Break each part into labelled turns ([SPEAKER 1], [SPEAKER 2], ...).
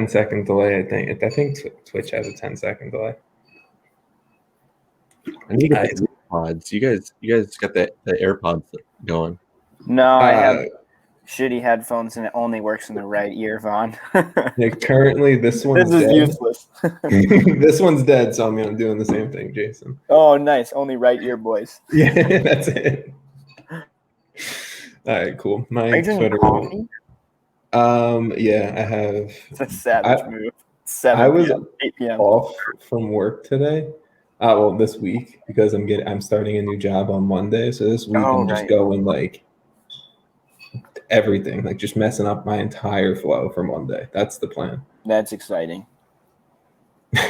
[SPEAKER 1] 10-second delay, I think Twitch has a 10-second delay.
[SPEAKER 2] I need to get the AirPods. You guys got the AirPods going.
[SPEAKER 3] No, I have shitty headphones and it only works in the right ear, Vaughn.
[SPEAKER 1] Yeah, currently this one's
[SPEAKER 3] This is
[SPEAKER 1] dead.
[SPEAKER 3] useless.
[SPEAKER 1] This one's dead, so I'm doing the same thing, Jason.
[SPEAKER 3] Oh, nice. Only right ear, boys.
[SPEAKER 1] Yeah, that's it. All right, cool. My
[SPEAKER 3] Are you drinking coffee?
[SPEAKER 1] Yeah, I have.
[SPEAKER 3] It's a savage move. 8 p.m.
[SPEAKER 1] Off from work today. Well, this week because I'm starting a new job on Monday. So this week I'm just going like everything, like just messing up my entire flow for Monday. That's the plan.
[SPEAKER 3] That's exciting.
[SPEAKER 1] I'm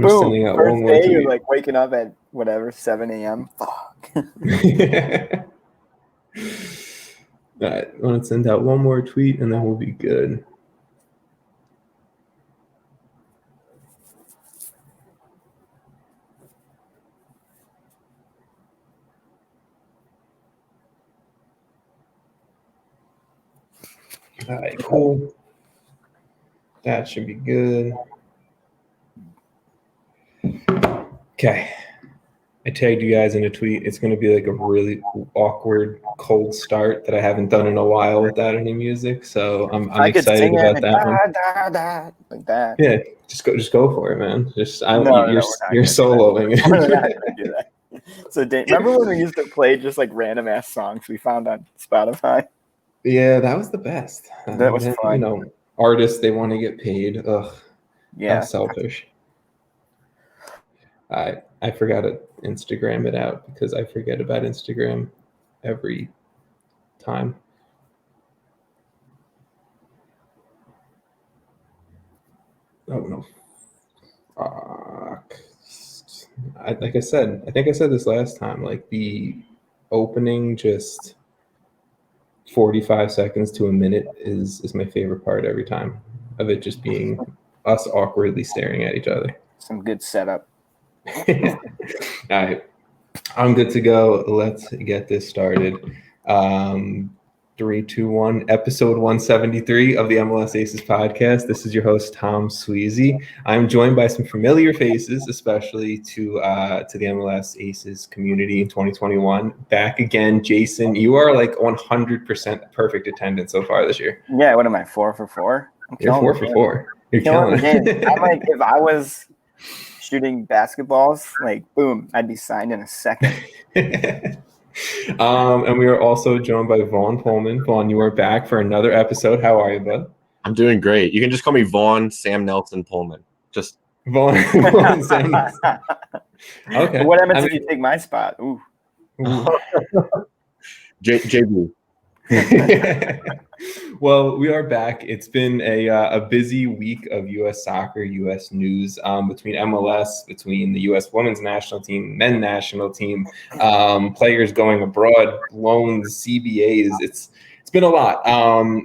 [SPEAKER 1] just sending out one more tweet.
[SPEAKER 3] You're like waking up at whatever 7 a.m. Fuck.
[SPEAKER 1] All right, I want to send out one more tweet and then we'll be good. All right, cool. That should be good. Okay. I tagged you guys in a tweet. It's going to be like a really awkward, cold start that I haven't done in a while without any music. So I'm excited about that one.
[SPEAKER 3] Like that.
[SPEAKER 1] Yeah, just go for it, man. You're soloing.
[SPEAKER 3] We're not gonna do that. So remember when we used to play just like random ass songs we found on Spotify?
[SPEAKER 1] Yeah, that was the best.
[SPEAKER 3] That was fun.
[SPEAKER 1] You know, artists, they want to get paid. Ugh.
[SPEAKER 3] Yeah.
[SPEAKER 1] How selfish. I forgot to Instagram it out because I forget about Instagram every time. Oh no. Fuck. I think I said this last time, like the opening just 45 seconds to a minute is my favorite part every time of it just being us awkwardly staring at each other.
[SPEAKER 3] Some good setup.
[SPEAKER 1] All right. I'm good to go. Let's get this started. 3, 2, 1, episode 173 of the MLSAces Podcast. This is your host, Tom Sweezy. I'm joined by some familiar faces, especially to the MLSAces community in 2021. Back again, Jason. You are like 100% perfect attendance so far this year.
[SPEAKER 3] Yeah, what am I, 4 for 4?
[SPEAKER 1] You're 4 for 4. You're killing it.
[SPEAKER 3] I'm like, if I was shooting basketballs, like, boom, I'd be signed in a second.
[SPEAKER 1] And we are also joined by Vaughn Pollman. Vaughn, you are back for another episode. How are you, bud?
[SPEAKER 2] I'm doing great. You can just call me Vaughn Sam Nelson Pollman. Just
[SPEAKER 1] Vaughn Sam Nelson. Okay.
[SPEAKER 3] What happens if you take my spot? Ooh.
[SPEAKER 2] JB.
[SPEAKER 1] Well, we are back. It's been a busy week of U.S. soccer, U.S. news, between MLS, between the U.S. women's national team, men's national team, players going abroad, loans, CBAs. It's been a lot.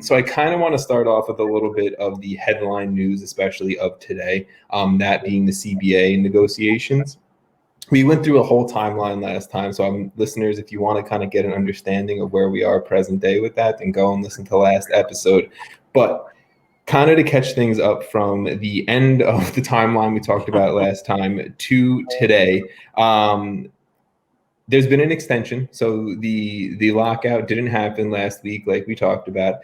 [SPEAKER 1] So I kind of want to start off with a little bit of the headline news, especially of today, that being the CBA negotiations. We went through a whole timeline last time, so listeners, if you want to kind of get an understanding of where we are present day with that, then go and listen to last episode. But kind of to catch things up from the end of the timeline we talked about last time to today, there's been an extension. So the lockout didn't happen last week like we talked about.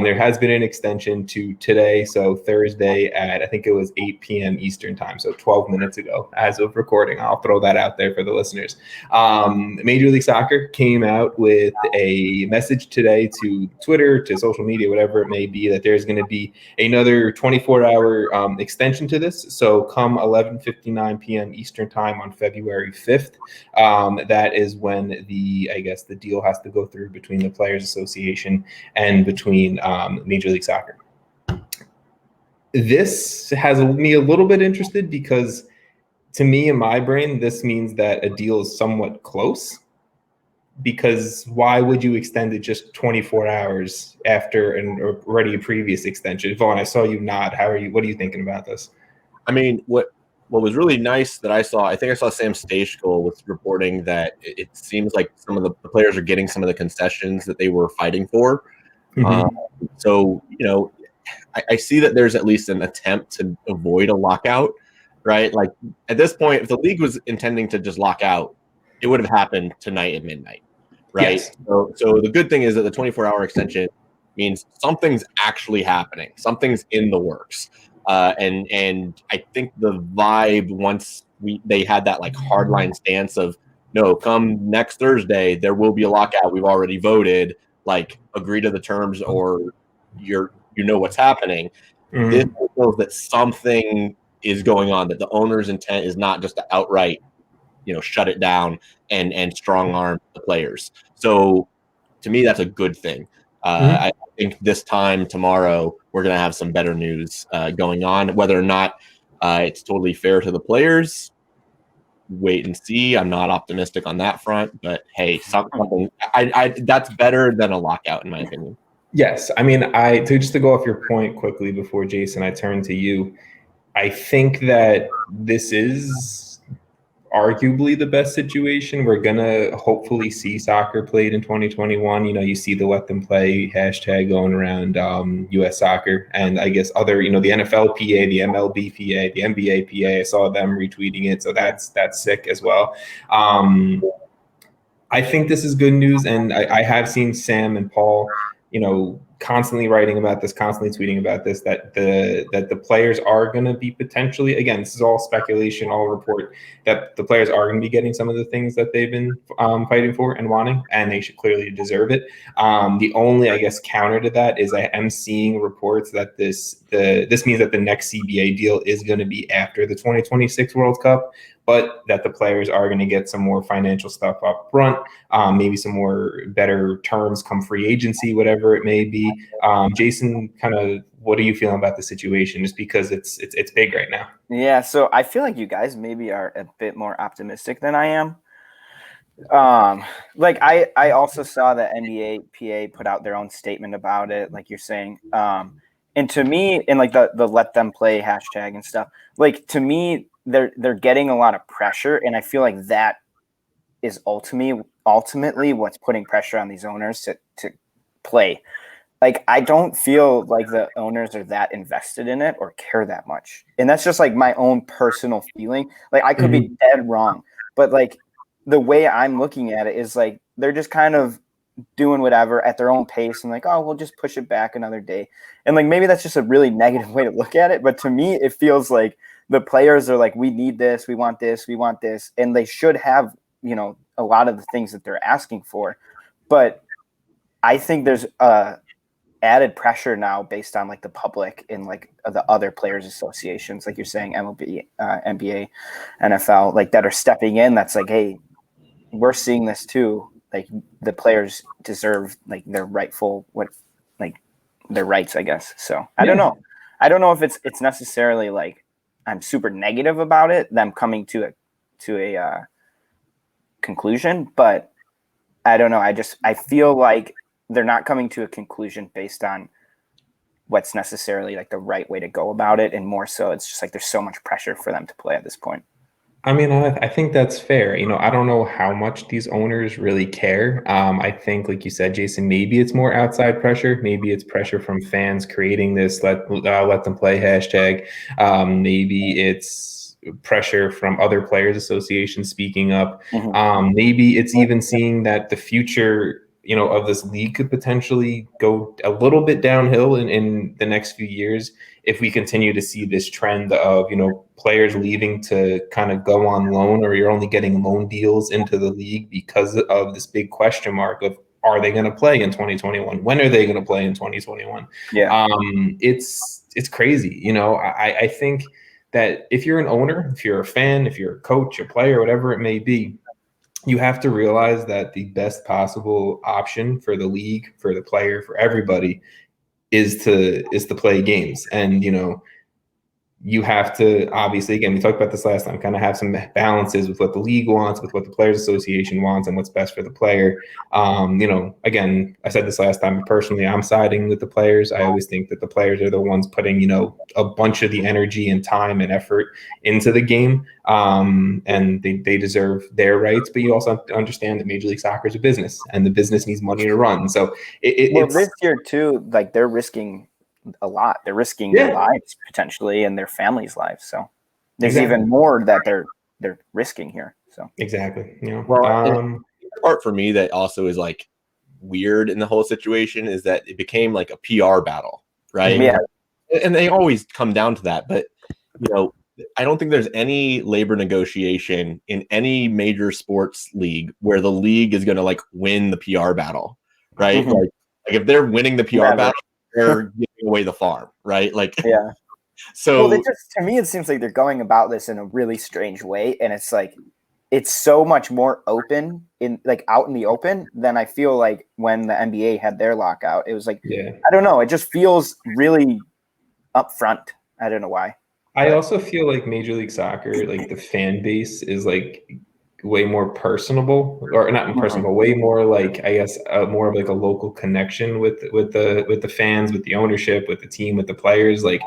[SPEAKER 1] There has been an extension to today, so Thursday at, I think it was 8 p.m. Eastern time, so 12 minutes ago as of recording. I'll throw that out there for the listeners. Major League Soccer came out with a message today to Twitter, to social media, whatever it may be, that there's going to be another 24-hour extension to this. So come 11:59 p.m. Eastern time on February 5th, that is when the deal has to go through between the Players Association and between Major League Soccer. This has me a little bit interested because to me, in my brain, this means that a deal is somewhat close, because why would you extend it just 24 hours after already a previous extension? Vaughn, I saw you nod. What are you thinking about this?
[SPEAKER 2] I mean, what was really nice that I think I saw Sam Stejskal was reporting that it seems like some of the players are getting some of the concessions that they were fighting for. So, I see that there's at least an attempt to avoid a lockout, right? Like at this point, if the league was intending to just lock out, it would have happened tonight at midnight, right?
[SPEAKER 1] Yes.
[SPEAKER 2] So the good thing is that the 24-hour extension means something's actually happening, something's in the works, and I think the vibe once they had that like hardline stance of no, come next Thursday there will be a lockout. We've already voted. Like agree to the terms, or what's happening. This shows that something is going on, that the owner's intent is not just to outright, shut it down and strong arm the players. So to me, that's a good thing. I think this time tomorrow, we're going to have some better news going on. Whether or not it's totally fair to the players, wait and see. I'm not optimistic on that front, but hey, something that's better than a lockout, in my opinion.
[SPEAKER 1] Yes. I mean, to go off your point quickly before Jason, I turn to you. I think that this is arguably the best situation. We're going to hopefully see soccer played in 2021. You see the let them play hashtag going around US soccer, and I guess other, the NFL PA, the MLB PA, the NBA PA. I saw them retweeting it. So that's sick as well. I think this is good news. And I have seen Sam and Paul, constantly writing about this, constantly tweeting about this, that the players are going to be potentially, again, this is all speculation, all report, that the players are going to be getting some of the things that they've been fighting for and wanting, and they should clearly deserve it. The only, I guess, counter to that is I am seeing reports that this means that the next CBA deal is going to be after the 2026 World Cup, but that the players are going to get some more financial stuff up front, maybe some more better terms come free agency, whatever it may be. Jason, kind of, what are you feeling about the situation? Just because it's big right now.
[SPEAKER 3] Yeah, so I feel like you guys maybe are a bit more optimistic than I am. Like I also saw that NBA PA put out their own statement about it, like you're saying. And to me, and like the let them play hashtag and stuff, like to me, they're getting a lot of pressure, and I feel like that is ultimately what's putting pressure on these owners to play. Like, I don't feel like the owners are that invested in it or care that much. And that's just like my own personal feeling. Like, I could be dead wrong, but like the way I'm looking at it is like they're just kind of doing whatever at their own pace and like, oh, we'll just push it back another day. And like maybe that's just a really negative way to look at it. But to me, it feels like the players are like, we need this, we want this, we want this. And they should have, a lot of the things that they're asking for. But I think there's added pressure now based on like the public and like the other players associations, like you're saying, MLB, NBA, NFL, like that are stepping in. That's like, hey, we're seeing this too. Like the players deserve like their rightful, their rights, I guess. So I don't know. I don't know if it's necessarily like I'm super negative about it, them coming to a conclusion, but I don't know. I feel like they're not coming to a conclusion based on what's necessarily like the right way to go about it. And more so, it's just like there's so much pressure for them to play at this point.
[SPEAKER 1] I mean, I think that's fair. I don't know how much these owners really care. I think, like you said, Jason, maybe it's more outside pressure. Maybe it's pressure from fans creating this let them play hashtag. Maybe it's pressure from other players associations speaking up. Maybe it's even seeing that the future of this league could potentially go a little bit downhill in the next few years if we continue to see this trend of, players leaving to kind of go on loan, or you're only getting loan deals into the league because of this big question mark of, are they going to play in 2021? When are they going to play in 2021?
[SPEAKER 3] Yeah.
[SPEAKER 1] It's crazy. I think that if you're an owner, if you're a fan, if you're a coach, a player, whatever it may be, you have to realize that the best possible option for the league, for the player, for everybody is to play games. And, you have to obviously, again, we talked about this last time, kind of have some balances with what the league wants, with what the Players Association wants, and what's best for the player. Again, I said this last time, personally, I'm siding with the players. I always think that the players are the ones putting, a bunch of the energy and time and effort into the game. And they deserve their rights, but you also have to understand that Major League Soccer is a business, and the business needs money to run. So it's
[SPEAKER 3] this year too, like they're risking a lot. They're risking their lives potentially and their families' lives. So there's even more that they're risking here. So
[SPEAKER 1] exactly.
[SPEAKER 2] The part for me that also is like weird in the whole situation is that it became like a PR battle, right?
[SPEAKER 3] Yeah.
[SPEAKER 2] And they always come down to that, but I don't think there's any labor negotiation in any major sports league where the league is going to like win the PR battle, right?
[SPEAKER 3] Mm-hmm.
[SPEAKER 2] Like if they're winning the PR battle, they're giving away the farm, right? Like,
[SPEAKER 3] yeah.
[SPEAKER 2] So
[SPEAKER 3] to me, it seems like they're going about this in a really strange way, and it's like it's so much more open out in the open than I feel like when the NBA had their lockout. It was like, I don't know, it just feels really upfront. I don't know why.
[SPEAKER 1] I also feel like Major League Soccer, like the fan base is like way more personable, or not personable, way more like, I guess, more of like a local connection with the fans, with the ownership, with the team, with the players. Like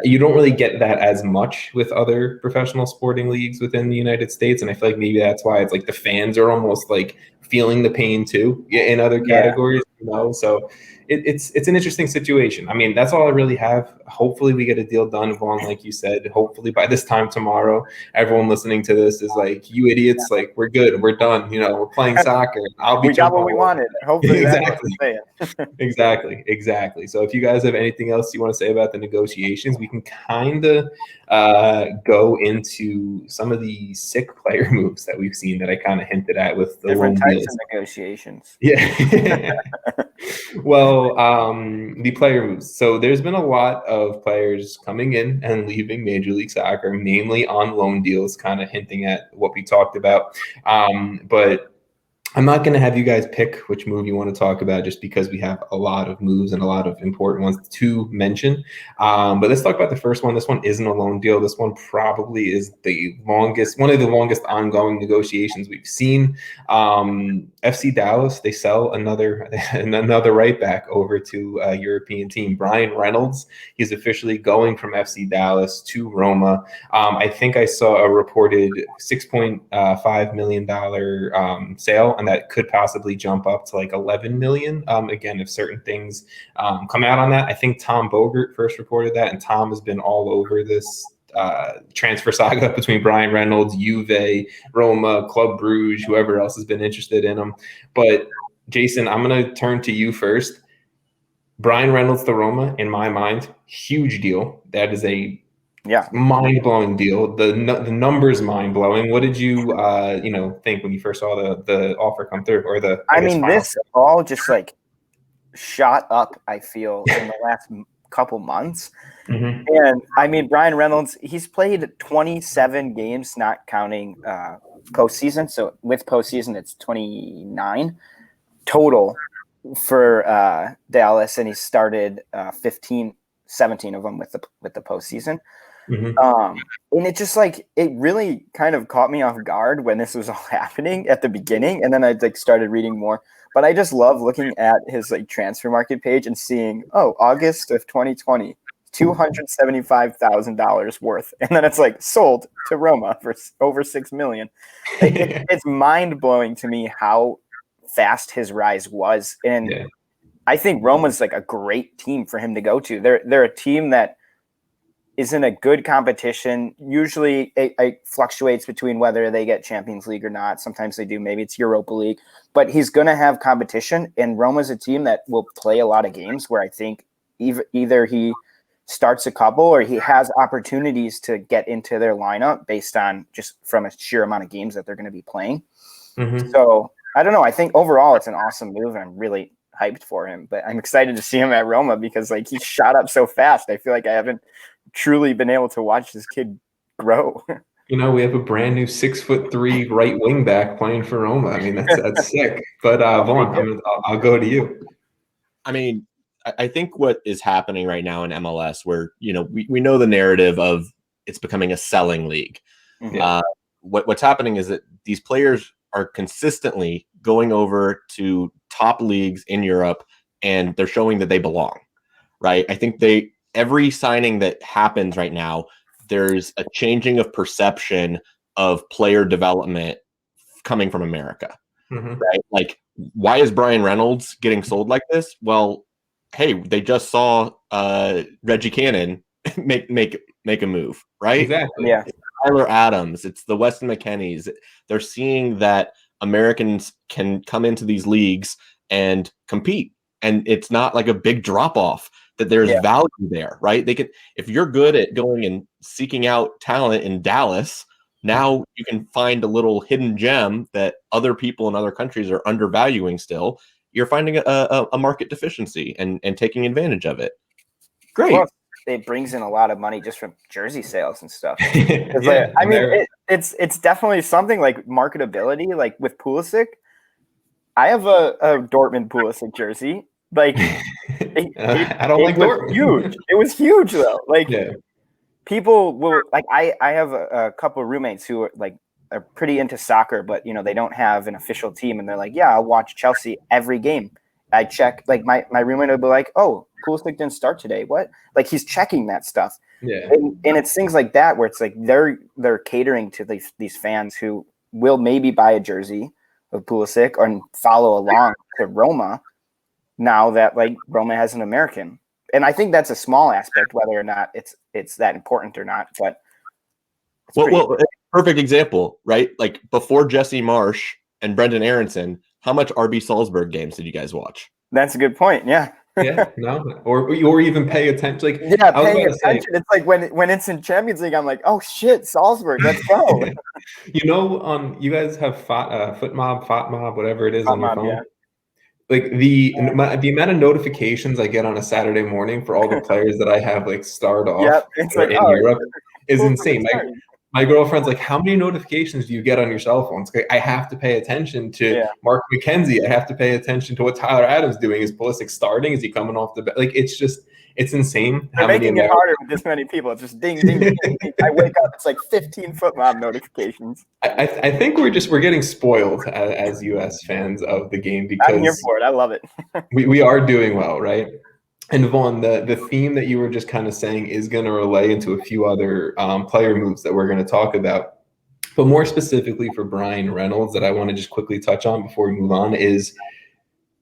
[SPEAKER 1] you don't really get that as much with other professional sporting leagues within the United States. And I feel like maybe that's why it's like the fans are almost like feeling the pain too in other categories, So it's an interesting situation. I mean, that's all I really have. Hopefully we get a deal done, Vaughn, like you said. Hopefully by this time tomorrow, everyone listening to this is like, you idiots, like we're good, we're done. We're playing soccer.
[SPEAKER 3] We got what we wanted. Hopefully
[SPEAKER 1] Exactly. So if you guys have anything else you want to say about the negotiations, we can kind of go into some of the sick player moves that we've seen that I kind of hinted at with the
[SPEAKER 3] different
[SPEAKER 1] loan
[SPEAKER 3] types
[SPEAKER 1] deals.
[SPEAKER 3] of negotiations.
[SPEAKER 1] Yeah. Well, the player moves. So there's been a lot of players coming in and leaving Major League Soccer, mainly on loan deals, kind of hinting at what we talked about. But I'm not going to have you guys pick which move you want to talk about just because we have a lot of moves and a lot of important ones to mention. But let's talk about the first one. This one isn't a loan deal. This one probably is one of the longest ongoing negotiations we've seen. FC Dallas, they sell another right back over to a European team. Brian Reynolds, he's officially going from FC Dallas to Roma. I think I saw a reported $6.5 million sale, and that could possibly jump up to like 11 million. Again, if certain things come out on that. I think Tom Bogert first reported that, and Tom has been all over this transfer saga between Brian Reynolds, Juve, Roma, Club Brugge, whoever else has been interested in him. But Jason, I'm going to turn to you first. Brian Reynolds to Roma, in my mind, huge deal. That is a mind-blowing deal. The numbers mind-blowing. What did you think when you first saw the offer come through, or
[SPEAKER 3] this all just like shot up, I feel, in the last couple months.
[SPEAKER 1] Mm-hmm.
[SPEAKER 3] And I mean, Brian Reynolds, he's played 27 games, not counting postseason. So with postseason, it's 29 total for Dallas, and he started 17 of them with the postseason.
[SPEAKER 1] Mm-hmm.
[SPEAKER 3] And it just like, it really kind of caught me off guard when this was all happening at the beginning. And then I like started reading more, but I just love looking at his like transfer market page and seeing, August of 2020, $275,000 worth. And then it's like sold to Roma for over $6 million. It's mind blowing to me how fast his rise was. And I think Roma's like a great team for him to go to. They're a team that is in a good competition. Usually it fluctuates between whether they get Champions League or not. Sometimes they do. Maybe it's Europa League. But he's going to have competition. And Roma's a team that will play a lot of games where I think either he starts a couple or he has opportunities to get into their lineup based on just from a sheer amount of games that they're going to be playing.
[SPEAKER 1] Mm-hmm.
[SPEAKER 3] So I don't know. I think overall it's an awesome move, and I'm really hyped for him. But I'm excited to see him at Roma because like he shot up so fast. I feel like I haven't truly been able to watch this kid grow.
[SPEAKER 1] We have a brand new 6'3" right wing back playing for Roma. I mean, that's sick. But Vaughn, I'll go to you.
[SPEAKER 2] I mean, I think what is happening right now in MLS, where we know the narrative of it's becoming a selling league.
[SPEAKER 3] Mhm.
[SPEAKER 2] What's happening is that these players are consistently going over to top leagues in Europe, and they're showing that they belong. Right? I think every signing that happens right now, there's a changing of perception of player development coming from America.
[SPEAKER 1] Mhm.
[SPEAKER 2] Right? Like, why is Brian Reynolds getting sold like this? Well, hey, they just saw Reggie Cannon make a move, right?
[SPEAKER 1] Exactly.
[SPEAKER 3] Yeah.
[SPEAKER 2] It's Tyler Adams, it's the Weston McKennies. They're seeing that Americans can come into these leagues and compete, and it's not like a big drop off. That there's
[SPEAKER 3] Yeah.
[SPEAKER 2] value there, right? They can, if you're good at going and seeking out talent in Dallas, now you can find a little hidden gem that other people in other countries are undervaluing still. You're finding a market deficiency and taking advantage of it. Great.
[SPEAKER 3] Plus, it brings in a lot of money just from jersey sales and stuff.
[SPEAKER 1] Yeah,
[SPEAKER 3] I mean, it's definitely something like marketability. Like with Pulisic, I have a Dortmund Pulisic jersey. Like,
[SPEAKER 1] I don't like Dortmund.
[SPEAKER 3] Huge. It was huge though. Like,
[SPEAKER 1] Yeah.
[SPEAKER 3] people will like. I have a couple of roommates who are pretty into soccer, but they don't have an official team, and they're like, yeah, I'll watch Chelsea every game. I check. Like my roommate will be like, oh, Pulisic didn't start today. What? Like he's checking that stuff.
[SPEAKER 1] Yeah.
[SPEAKER 3] And it's things like that where it's like they're catering to these fans who will maybe buy a jersey of Pulisic or follow along to Roma now that like Roma has an American. And I think that's a small aspect, whether or not it's that important or not. But
[SPEAKER 2] well, perfect example, right? Like before Jesse Marsh and Brendan Aronson, how much RB Salzburg games did you guys watch?
[SPEAKER 3] That's a good point. Yeah.
[SPEAKER 1] Yeah, no, or even pay attention. Like,
[SPEAKER 3] yeah, paying attention. It's like when it's in Champions League, I'm like, oh shit, Salzburg, let's go.
[SPEAKER 1] You guys have Foot Mob, whatever it is on your phone.
[SPEAKER 3] Yeah.
[SPEAKER 1] Like the amount of notifications I get on a Saturday morning for all the players that I have like starred off
[SPEAKER 3] it's
[SPEAKER 1] in Europe is insane. My girlfriend's like, how many notifications do you get on your cell phone? It's like, I have to pay attention to Mark McKenzie. I have to pay attention to what Tyler Adams doing. Is Pulisic starting? Is he coming off the bench? Like, it's insane.
[SPEAKER 3] They're making it harder with this many people. It's just ding, ding, ding, ding. I wake up, it's like 15 Foot Mob notifications.
[SPEAKER 1] I think we're getting spoiled as US fans of the game because
[SPEAKER 3] I'm here for it. I love it.
[SPEAKER 1] we are doing well, right? And Vaughn, the theme that you were just kind of saying is going to relay into a few other player moves that we're going to talk about. But more specifically for Brian Reynolds, that I want to just quickly touch on before we move on is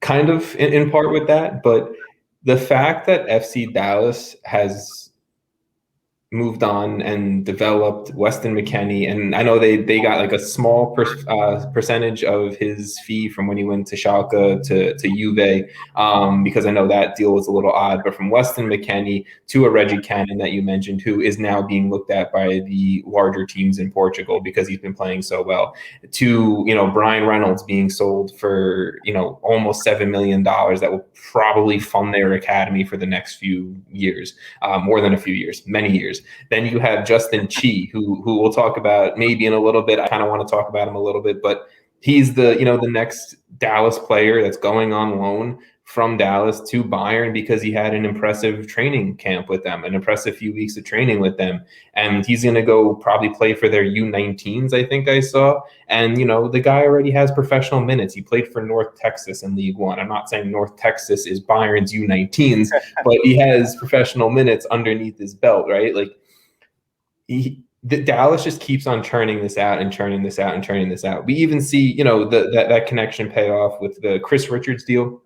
[SPEAKER 1] kind of in part with that. But the fact that FC Dallas has moved on and developed Weston McKennie, and I know they got like a small percentage of his fee from when he went to Schalke to Juve, because I know that deal was a little odd. But from Weston McKennie to a Reggie Cannon that you mentioned, who is now being looked at by the larger teams in Portugal because he's been playing so well, to Brian Reynolds being sold for almost $7 million that will probably fund their academy for the next few years, more than a few years, many years. Then you have Justin Chi, who we'll talk about maybe in a little bit. I kind of want to talk about him a little bit, but he's the next Dallas player that's going on loan from Dallas to Bayern because he had an impressive training camp with them, an impressive few weeks of training with them. And he's going to go probably play for their U19s, I think I saw. And, the guy already has professional minutes. He played for North Texas in League One. I'm not saying North Texas is Bayern's U19s, but he has professional minutes underneath his belt, right? Like, Dallas just keeps on churning this out and churning this out and churning this out. We even see, that connection pay off with the Chris Richards deal.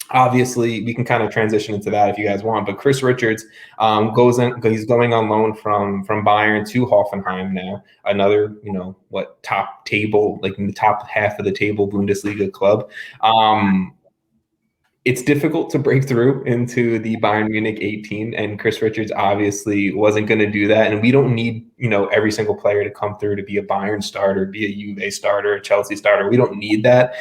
[SPEAKER 1] Obviously, we can kind of transition into that if you guys want. But Chris Richards he's going on loan from Bayern to Hoffenheim now. Another, top table, like in the top half of the table Bundesliga club. It's difficult to break through into the Bayern Munich 18, and Chris Richards obviously wasn't going to do that. And we don't need, every single player to come through to be a Bayern starter, be a Juve starter, a Chelsea starter. We don't need that.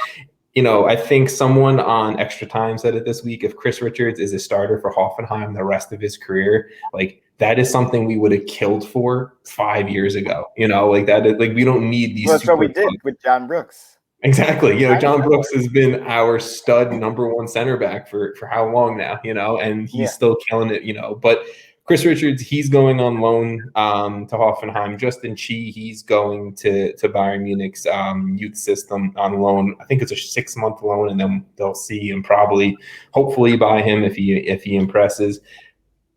[SPEAKER 1] I think someone on Extra Time said it this week. If Chris Richards is a starter for Hoffenheim the rest of his career, like that is something we would have killed for 5 years ago. Like that. Like we don't need these.
[SPEAKER 3] Well, that's what we did with John Brooks.
[SPEAKER 1] Exactly. John Brooks has been our stud number one center back for how long now, and he's still killing it, but Chris Richards, he's going on loan to Hoffenheim. Justin Chi, he's going to Bayern Munich's youth system on loan. I think it's a 6-month loan, and then they'll see and hopefully buy him if he impresses.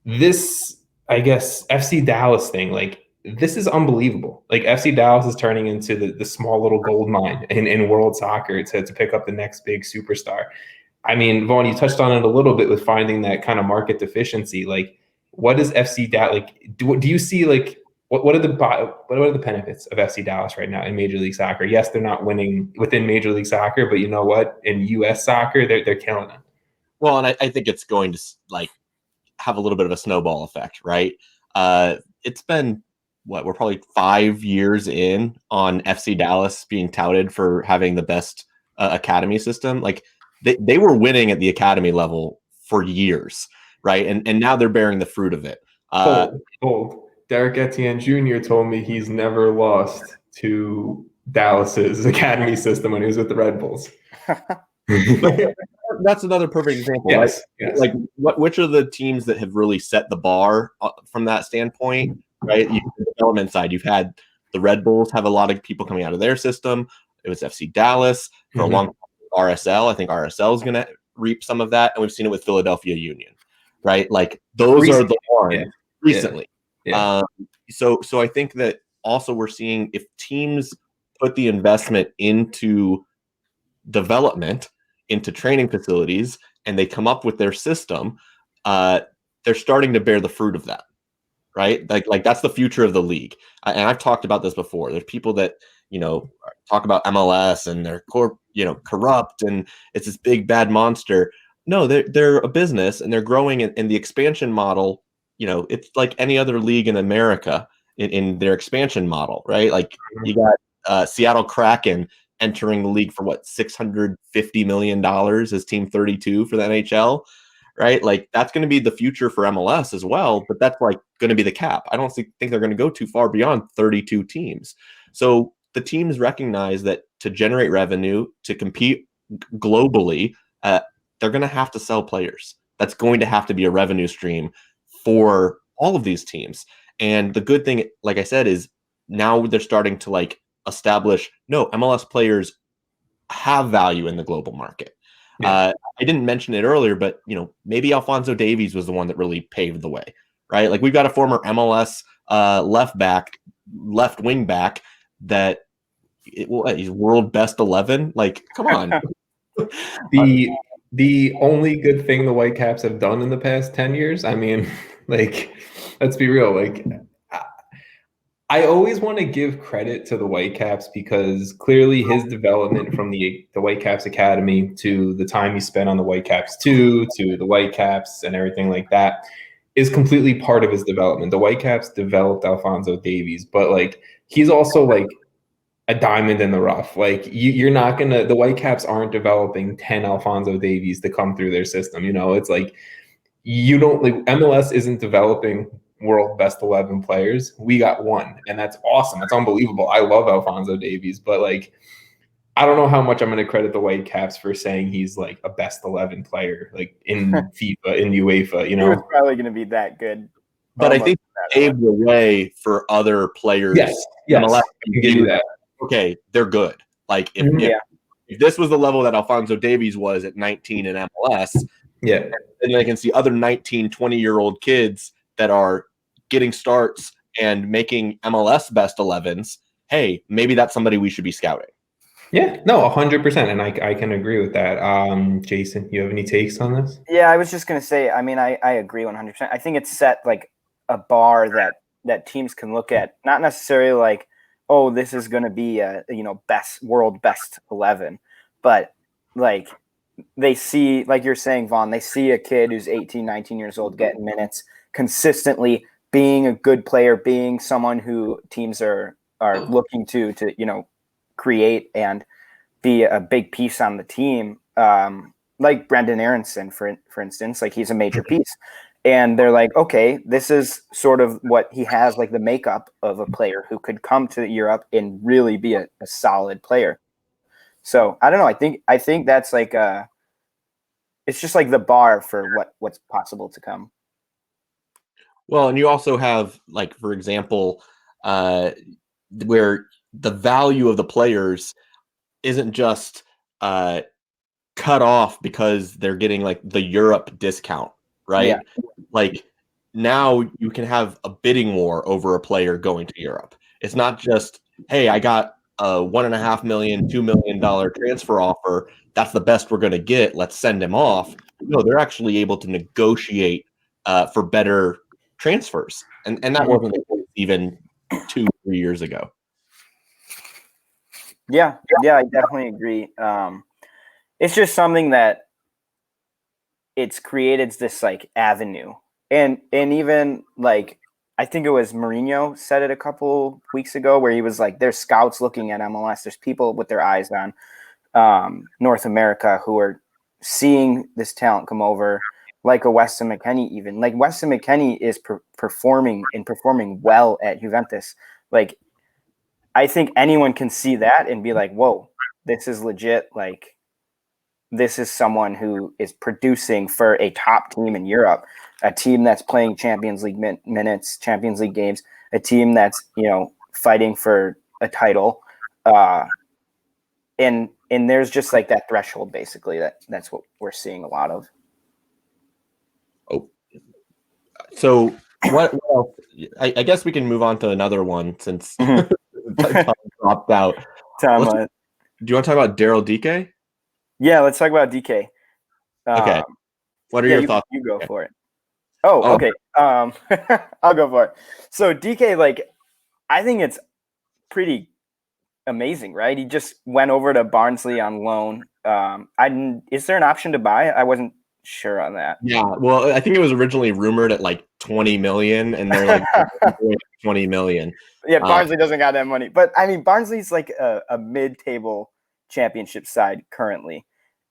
[SPEAKER 1] This, I guess, FC Dallas thing, like, this is unbelievable. Like, FC Dallas is turning into the small little gold mine in world soccer to pick up the next big superstar. I mean, Vaughn, you touched on it a little bit with finding that kind of market deficiency. Like, what does FC Dallas like? Do you see, like, what are the benefits of FC Dallas right now in Major League Soccer? Yes, they're not winning within Major League Soccer, but you know what? In U.S. soccer, they're killing it.
[SPEAKER 2] Well, and I think it's going to like have a little bit of a snowball effect, right? It's been we're probably 5 years in on FC Dallas being touted for having the best academy system. Like, they were winning at the academy level for years, right? And now they're bearing the fruit of it.
[SPEAKER 1] Hold. Derek Etienne Jr. told me he's never lost to Dallas's academy system when he was with the Red Bulls.
[SPEAKER 2] That's another perfect example.
[SPEAKER 1] Yes,
[SPEAKER 2] right?
[SPEAKER 1] yes.
[SPEAKER 2] Like, which are the teams that have really set the bar from that standpoint, right? The development side, you've had the Red Bulls have a lot of people coming out of their system. It was FC Dallas for a long time. RSL, I think RSL is going to reap some of that, and we've seen it with Philadelphia Union, right? Like, those are the ones recently.
[SPEAKER 1] Yeah.
[SPEAKER 2] So I think that also we're seeing, if teams put the investment into development, into training facilities, and they come up with their system, they're starting to bear the fruit of that, right? Like that's the future of the league. And I've talked about this before. There's people that talk about MLS and they're corrupt and it's this big bad monster. No, they're a business and they're growing, and the expansion model, it's like any other league in America in their expansion model, right? Like, you got Seattle Kraken entering the league for $650 million as Team 32 for the NHL, right? Like, that's going to be the future for MLS as well, but that's like going to be the cap. I don't think they're going to go too far beyond 32 teams. So the teams recognize that to generate revenue, to compete globally, they're going to have to sell players. That's going to have to be a revenue stream for all of these teams. And the good thing, like I said, is now they're starting to establish, no, MLS players have value in the global market. I didn't mention it earlier, but maybe Alphonso Davies was the one that really paved the way, right? Like, we've got a former MLS left wing back that he's world best 11. Like, come on.
[SPEAKER 1] The only good thing the Whitecaps have done in the past 10 years, I mean, like, let's be real. Like, I always want to give credit to the Whitecaps because clearly his development from the Whitecaps Academy to the time he spent on the Whitecaps 2 to the Whitecaps and everything like that is completely part of his development. The Whitecaps developed Alphonso Davies, but he's also a diamond in the rough. Like, you're not gonna, the Whitecaps aren't developing 10 Alphonso Davies to come through their system. It's like, you don't, MLS isn't developing world best 11 players. We got one, and that's awesome. That's unbelievable. I love Alphonso Davies, but I don't know how much I'm going to credit the Whitecaps for saying he's a best 11 player, in FIFA, in UEFA.
[SPEAKER 3] He was probably going to be that good.
[SPEAKER 2] But I think paved the way for other players.
[SPEAKER 1] Yes,
[SPEAKER 2] MLS
[SPEAKER 1] can give you that.
[SPEAKER 2] Okay, they're good. Like, if this was the level that Alphonso Davies was at 19 in MLS, then they can see other 19, 20-year-old kids that are getting starts and making MLS best 11s. Hey, maybe that's somebody we should be scouting.
[SPEAKER 1] Yeah, no, 100%. And I can agree with that. Jason, you have any takes on this?
[SPEAKER 3] Yeah, I was just going to say, I mean, I agree 100%. I think it's set a bar that teams can look at, not necessarily oh, this is going to be a world best 11, but they see, like you're saying, Vaughn, they see a kid who's 18, 19 years old getting minutes consistently, being a good player, being someone who teams are looking to create and be a big piece on the team. Like Brendan Aronson, for instance, he's a major piece. And they're like, okay, this is sort of what he has, the makeup of a player who could come to Europe and really be a solid player. So I don't know. I think that's like it's just like the bar for what's possible to come.
[SPEAKER 2] Well, and you also have, like, for example, where the value of the players isn't just cut off because they're getting like the Europe discount, right?
[SPEAKER 3] Yeah.
[SPEAKER 2] Like now you can have a bidding war over a player going to Europe. It's not just, hey, I got a $1.5 million, $2 million transfer offer. That's the best we're going to get. Let's send him off. No, they're actually able to negotiate for better transfers, and that wasn't the case even 2-3 years ago.
[SPEAKER 3] Yeah, I definitely agree. It's just something that it's created this like avenue, and even like I think it was Mourinho said it a couple weeks ago where he was like, "There's scouts looking at MLS. There's people with their eyes on North America who are seeing this talent come over." Like a Weston McKennie, even like Weston McKennie is performing well at Juventus. Like, I think anyone can see that and be like, "Whoa, this is legit." Like, this is someone who is producing for a top team in Europe, a team that's playing Champions League minutes, Champions League games, a team that's fighting for a title, and there's just like that threshold, basically. That's what we're seeing a lot of.
[SPEAKER 2] Oh, so what else? I guess we can move on to another one since Tom dropped out.
[SPEAKER 3] Tom,
[SPEAKER 2] do you want to talk about Daryl Dike?
[SPEAKER 3] Yeah, let's talk about Dike.
[SPEAKER 2] Okay. What are your thoughts?
[SPEAKER 3] You go for it. Oh, okay. I'll go for it. So Dike, like, I think it's pretty amazing, right? He just went over to Barnsley on loan. Is there an option to buy? I wasn't sure on that.
[SPEAKER 2] Yeah, well, I think it was originally rumored at like 20 million, and they're like 20 million.
[SPEAKER 3] Yeah, Barnsley doesn't got that money, but I mean, Barnsley's like a mid-table championship side currently,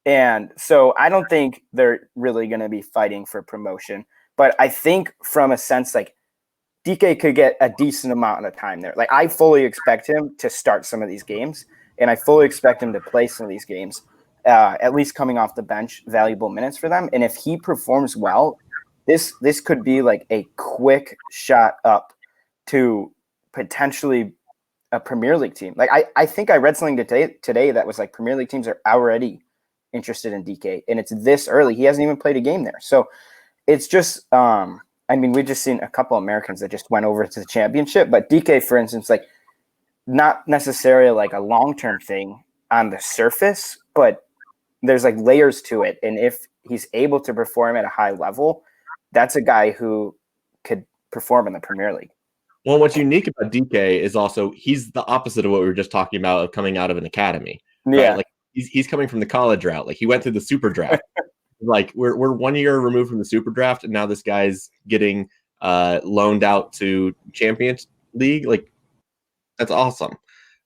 [SPEAKER 3] and so I don't think they're really going to be fighting for promotion. But I think, from a sense, like Dike could get a decent amount of time there. Like, I fully expect him to start some of these games, and I fully expect him to play some of these games. At least coming off the bench, valuable minutes for them. And if he performs well, this could be like a quick shot up to potentially a Premier League team. Like I think I read something today that was like Premier League teams are already interested in Dike, and it's this early. He hasn't even played a game there. So it's just I mean, we've just seen a couple Americans that just went over to the championship, but Dike, for instance, like not necessarily like a long-term thing on the surface, but there's like layers to it. And if he's able to perform at a high level, that's a guy who could perform in the Premier League.
[SPEAKER 2] Well, what's unique about Dike is also he's the opposite of what we were just talking about of coming out of an academy.
[SPEAKER 3] Yeah.
[SPEAKER 2] Right? Like he's coming from the college route. Like he went through the super draft. Like we're 1 year removed from the super draft, and now this guy's getting loaned out to Champions League. Like that's awesome.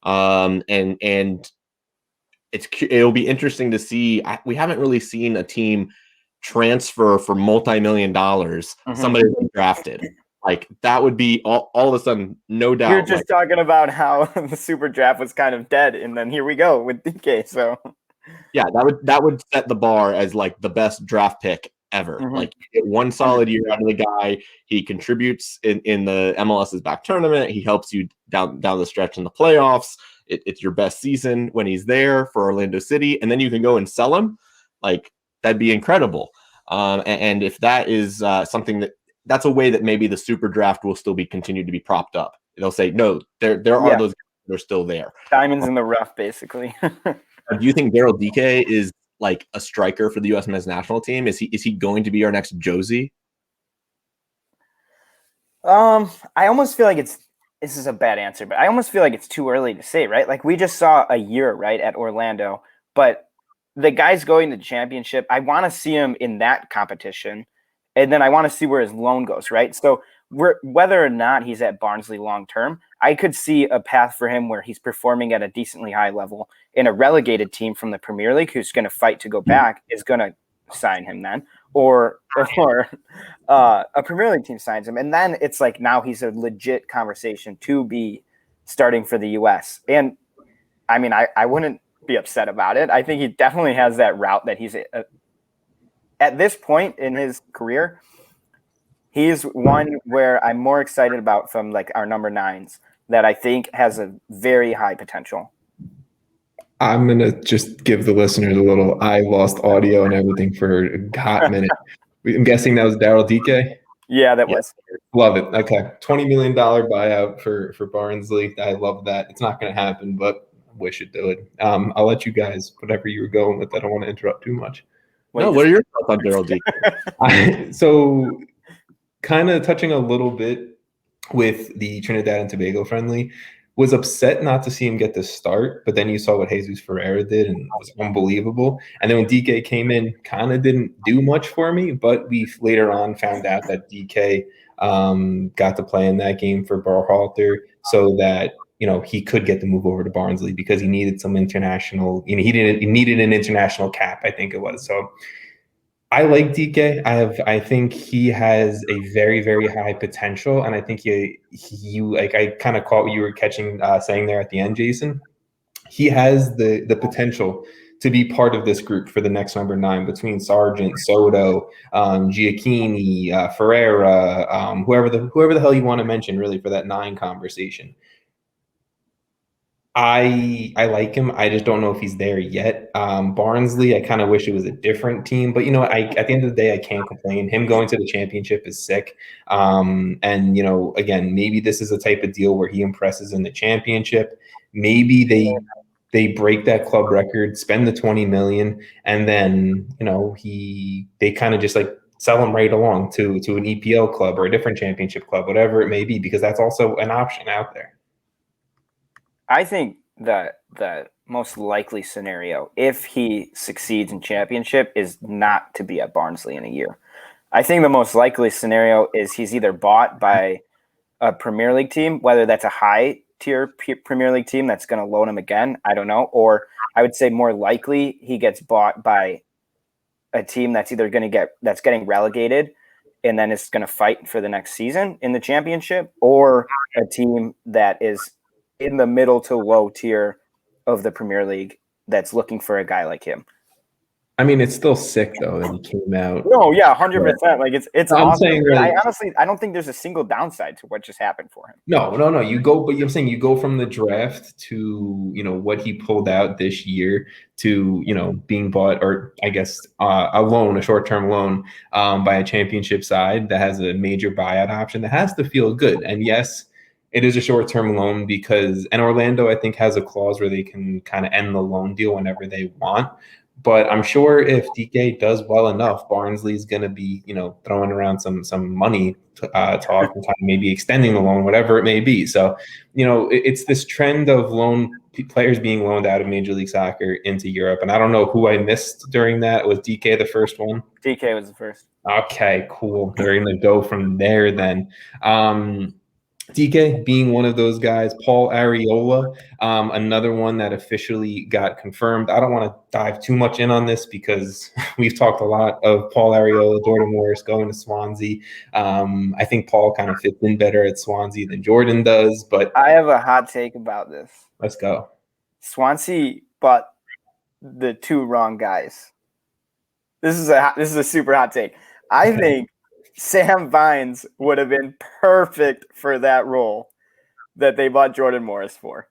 [SPEAKER 2] And it'll be interesting to see. We haven't really seen a team transfer for multi-million dollars. Somebody drafted. Like that would be all of a sudden, no doubt.
[SPEAKER 3] You're just talking about how the super draft was kind of dead, and then here we go with Dike. So
[SPEAKER 2] yeah, that would set the bar as like the best draft pick ever. Like you get one solid year out of the guy. He contributes in the MLS's back tournament. He helps you down the stretch in the playoffs. It's your best season when he's there for Orlando City, and then you can go and sell him. Like that'd be incredible. And if that is something that's a way that maybe the super draft will still be continued to be propped up. They'll say, no, there are those guys that are still there.
[SPEAKER 3] Diamonds in the rough, basically.
[SPEAKER 2] Do you think Daryl Dike is like a striker for the U.S. men's national team? Is he going to be our next Josie?
[SPEAKER 3] I almost feel like this is a bad answer, but I almost feel like it's too early to say, right? Like we just saw a year, right, at Orlando, but the guy's going to the championship. I want to see him in that competition. And then I want to see where his loan goes, right? So whether or not he's at Barnsley long-term, I could see a path for him where he's performing at a decently high level in a relegated team from the Premier League who's going to fight to go back is going to sign him then. Or a Premier League team signs him. And then it's like now he's a legit conversation to be starting for the U.S. And, I mean, I wouldn't be upset about it. I think he definitely has that route that he's at this point in his career. He's one where I'm more excited about from like our number 9s that I think has a very high potential.
[SPEAKER 1] I'm going to just give the listeners a little, I lost audio and everything for a hot minute. I'm guessing that was Daryl Dike?
[SPEAKER 3] Yeah, that was.
[SPEAKER 1] Love it. Okay. $20 million buyout for Barnsley. I love that. It's not going to happen, but I wish it would. I'll let you guys, whatever you were going with, I don't want to interrupt too much.
[SPEAKER 2] What are your thoughts on Daryl Dike?
[SPEAKER 1] So kind of touching a little bit with the Trinidad and Tobago friendly, was upset not to see him get the start, but then you saw what Jesus Ferreira did and it was unbelievable. And then when Dike came in, kind of didn't do much for me, but we later on found out that Dike got to play in that game for Berhalter so that, you know, he could get the move over to Barnsley because he needed some international, you know, he needed an international cap, I think it was. So I like Dike. I think he has a very, very high potential, and I think he like I kind of caught what you were saying there at the end, Jason. He has the potential to be part of this group for the next number 9 between Sargent, Soto, Giacchini, Ferreira, whoever the hell you want to mention really for that 9 conversation. I like him. I just don't know if he's there yet. Barnsley, I kind of wish it was a different team, but you know, at the end of the day, I can't complain. Him going to the championship is sick. And you know, again, maybe this is a type of deal where he impresses in the championship. Maybe they break that club record, spend the 20 million, and then you know they kind of just like sell him right along to an EPL club or a different championship club, whatever it may be, because that's also an option out there.
[SPEAKER 3] I think that the most likely scenario, if he succeeds in championship, is not to be at Barnsley in a year. I think the most likely scenario is he's either bought by a Premier League team, whether that's a high-tier Premier League team that's going to loan him again, I don't know, or I would say more likely he gets bought by a team that's either that's getting relegated and then is going to fight for the next season in the championship, or a team that is in the middle to low tier of the Premier League that's looking for a guy like him.
[SPEAKER 1] I mean, it's still sick though that he came out.
[SPEAKER 3] No, yeah, 100%. Like it's
[SPEAKER 1] I'm
[SPEAKER 3] awesome.
[SPEAKER 1] saying really,
[SPEAKER 3] I don't think there's a single downside to what just happened for him.
[SPEAKER 1] No. You go, but I'm saying you go from the draft to, you know, what he pulled out this year to, you know, being bought, or I guess a short-term loan by a championship side that has a major buyout option that has to feel good. And yes, it is a short-term loan and Orlando, I think, has a clause where they can kind of end the loan deal whenever they want. But I'm sure if Dike does well enough, Barnsley's going to be, you know, throwing around some money talk and maybe extending the loan, whatever it may be. So, you know, it's this trend of players being loaned out of Major League Soccer into Europe. And I don't know who I missed during that. Was Dike the first one?
[SPEAKER 3] Dike was the first.
[SPEAKER 1] Okay, cool. They're going to go from there then. Dike being one of those guys, Paul Arriola, another one that officially got confirmed. I don't want to dive too much in on this because we've talked a lot of Paul Arriola, Jordan Morris going to Swansea. I think Paul kind of fits in better at Swansea than Jordan does, but
[SPEAKER 3] I have a hot take about this.
[SPEAKER 1] Let's go.
[SPEAKER 3] Swansea bought the 2 wrong guys. This is a super hot take. I think Sam Vines would have been perfect for that role that they bought Jordan Morris for.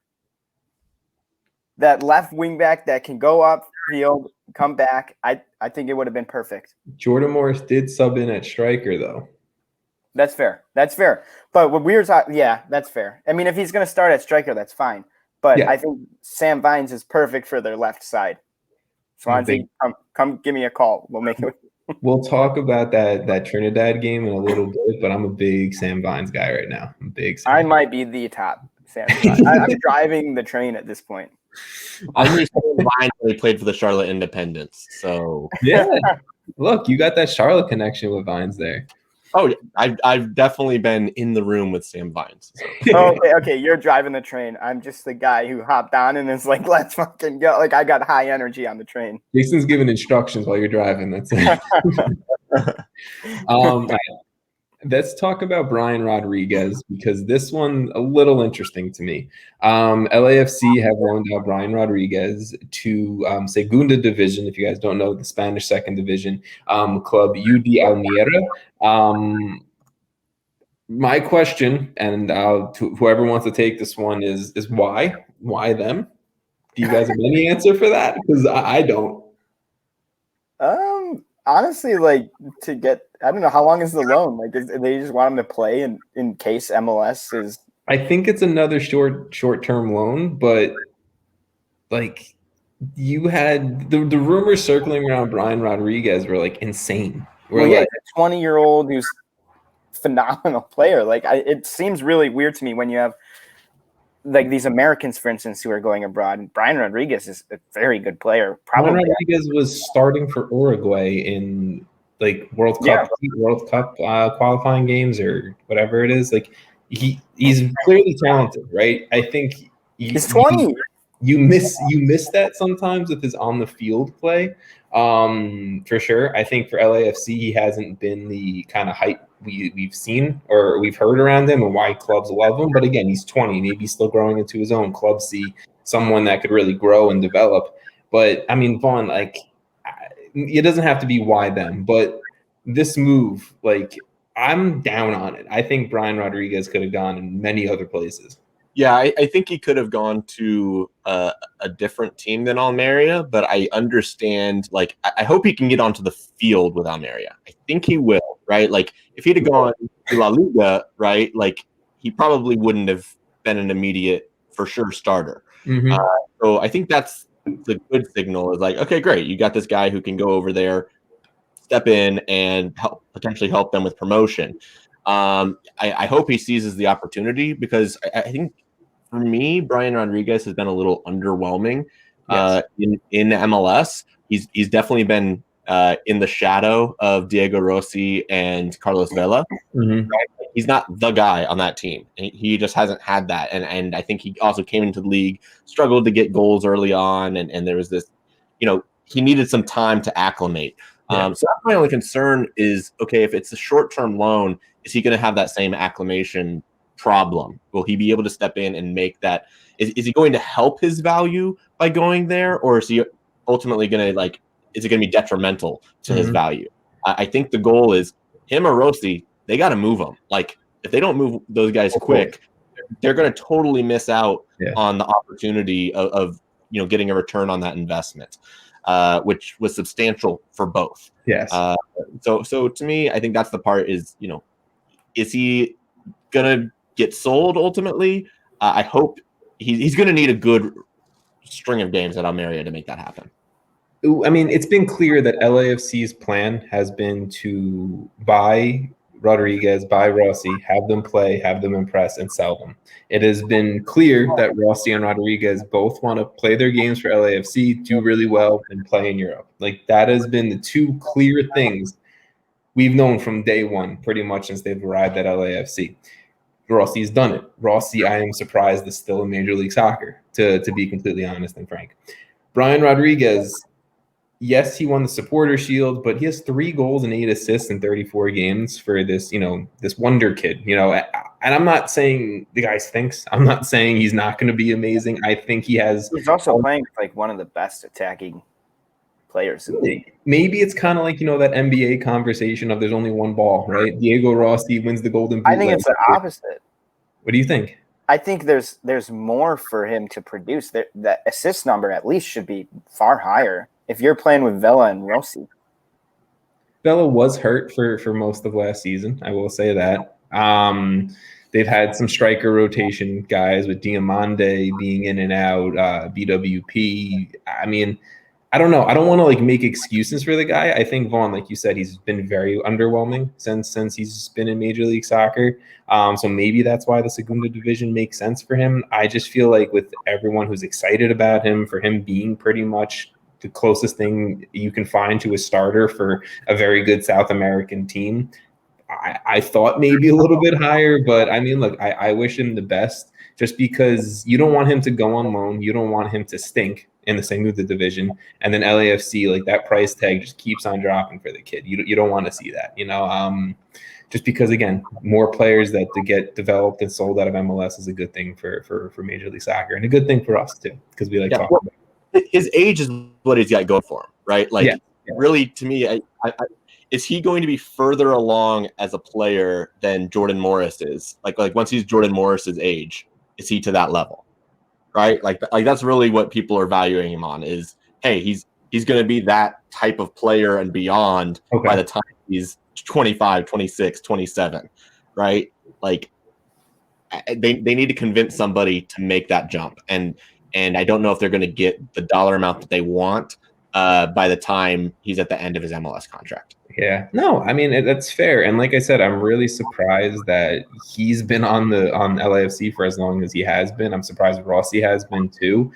[SPEAKER 3] That left wing back that can go upfield, come back. I think it would have been perfect.
[SPEAKER 1] Jordan Morris did sub in at striker, though.
[SPEAKER 3] That's fair. But what we were talking, yeah, that's fair. I mean, if he's going to start at striker, that's fine. But yeah. I think Sam Vines is perfect for their left side. Swansea, come give me a call. We'll make it.
[SPEAKER 1] We'll talk about that Trinidad game in a little bit, but I'm a big Sam Vines guy right now.
[SPEAKER 3] I might be the top Sam Vines. I'm driving the train at this point.
[SPEAKER 2] I knew Sam Vines when he played for the Charlotte Independents. So
[SPEAKER 1] yeah, look, you got that Charlotte connection with Vines there.
[SPEAKER 2] Oh, I've definitely been in the room with Sam Vines.
[SPEAKER 3] So. Okay, you're driving the train. I'm just the guy who hopped on and is like, let's fucking go. Like, I got high energy on the train.
[SPEAKER 1] Jason's giving instructions while you're driving. That's it. Let's talk about Brian Rodriguez, because this one a little interesting to me. LAFC have loaned out Brian Rodriguez to Segunda Division. If you guys don't know, the Spanish Second Division club UD Almeida. My question, and to whoever wants to take this one, is why? Why them? Do you guys have any answer for that? Because I don't.
[SPEAKER 3] Honestly, like, to get, I don't know, how long is the loan? Like, they just want him to play in case MLS is.
[SPEAKER 1] I think it's another short-term loan, but like, you had the rumors circling around Brian Rodriguez were like insane.
[SPEAKER 3] Well, yeah, like, a 20-year-old who's phenomenal player. Like, it seems really weird to me when you have like these Americans, for instance, who are going abroad. And Brian Rodriguez is a very good player.
[SPEAKER 1] Probably Brian Rodriguez was starting for Uruguay in like World Cup qualifying games or whatever it is. Like, he's clearly talented, right? I think
[SPEAKER 3] he's 20.
[SPEAKER 1] You miss that sometimes with his on the field play, for sure. I think for LAFC, he hasn't been the kind of hype we've seen or we've heard around him and why clubs love him. But again, he's 20, maybe he's still growing into his own. Clubs see someone that could really grow and develop. But I mean, Vaughn, like, it doesn't have to be why them, but this move, like, I'm down on it. I think Brian Rodriguez could have gone in many other places.
[SPEAKER 2] Yeah, I think he could have gone to a different team than Almeria, but I understand, like, I hope he can get onto the field with Almeria. I think he will, right? Like, if he'd have gone to La Liga, right, like, he probably wouldn't have been an immediate, for sure, starter.
[SPEAKER 1] Mm-hmm.
[SPEAKER 2] So I think that's the good signal is like, okay, great. You got this guy who can go over there, step in, and potentially help them with promotion. I hope he seizes the opportunity because I think, for me, Brian Rodriguez has been a little underwhelming in MLS. He's definitely been in the shadow of Diego Rossi and Carlos Vela.
[SPEAKER 1] Mm-hmm.
[SPEAKER 2] Right? He's not the guy on that team. He just hasn't had that. And I think he also came into the league, struggled to get goals early on. And there was this, he needed some time to acclimate.
[SPEAKER 1] Yeah.
[SPEAKER 2] So that's my only concern is, okay, if it's a short-term loan, is he going to have that same acclimation problem? Will he be able to step in and make that? Is he going to help his value by going there, or is he ultimately going to, like, is it going to be detrimental to his value? I think the goal is him or Rossi, they got to move them. Like, if they don't move those guys quick, they're going to totally miss out on the opportunity of getting a return on that investment, which was substantial for both.
[SPEAKER 1] Yes.
[SPEAKER 2] So to me, I think that's the part is, is he going to get sold ultimately? I hope he's going to need a good string of games at Almeria to make that happen.
[SPEAKER 1] I mean, it's been clear that LAFC's plan has been to buy Rodriguez, buy Rossi, have them play, have them impress, and sell them. It has been clear that Rossi and Rodriguez both want to play their games for LAFC, do really well, and play in Europe. Like, that has been the two clear things we've known from day one, pretty much since they've arrived at LAFC. Rossi's done it. Rossi, I am surprised, is still in Major League Soccer, to be completely honest and frank. Brian Rodriguez, yes, he won the Supporter Shield, but he has 3 goals and 8 assists in 34 games for this, this wonder kid, and I'm not saying the guy stinks. I'm not saying he's not going to be amazing. I think he has.
[SPEAKER 3] He's also playing with, like, one of the best attacking players in the league.
[SPEAKER 1] Maybe it's kind of like, that NBA conversation of there's only one ball, right? Diego Rossi wins the Golden Boot.
[SPEAKER 3] I think it's the opposite.
[SPEAKER 1] What do you think?
[SPEAKER 3] I think there's more for him to produce. The assist number at least should be far higher if you're playing with Vela and Rossi.
[SPEAKER 1] Vela was hurt for most of last season. I will say that. They've had some striker rotation guys with Diamande being in and out, BWP. I mean, I don't know. I don't want to, like, make excuses for the guy. I think Vaughn, like you said, he's been very underwhelming since he's been in Major League Soccer. So maybe that's why the Segunda Division makes sense for him. I just feel like with everyone who's excited about him, for him being pretty much the closest thing you can find to a starter for a very good South American team, I thought maybe a little bit higher. But I mean, look, I wish him the best, just because you don't want him to go on loan. You don't want him to stink in the Segunda Division, and then LAFC, like, that price tag just keeps on dropping for the kid. You don't want to see that, just because, again, more players that to get developed and sold out of MLS is a good thing for Major League Soccer, and a good thing for us too, because we like talking about it.
[SPEAKER 2] His age is what he's got going for him, right? Like, really, to me, is he going to be further along as a player than Jordan Morris is? Like once he's Jordan Morris's age, is he to that level, right? Like that's really what people are valuing him on is, hey, he's going to be that type of player and beyond by the time he's 25, 26, 27, right? Like they need to convince somebody to make that jump. And I don't know if they're going to get the dollar amount that they want by the time he's at the end of his MLS contract.
[SPEAKER 1] Yeah, no, I mean, that's fair. And like I said, I'm really surprised that he's been on LAFC for as long as he has been. I'm surprised Rossi has been too.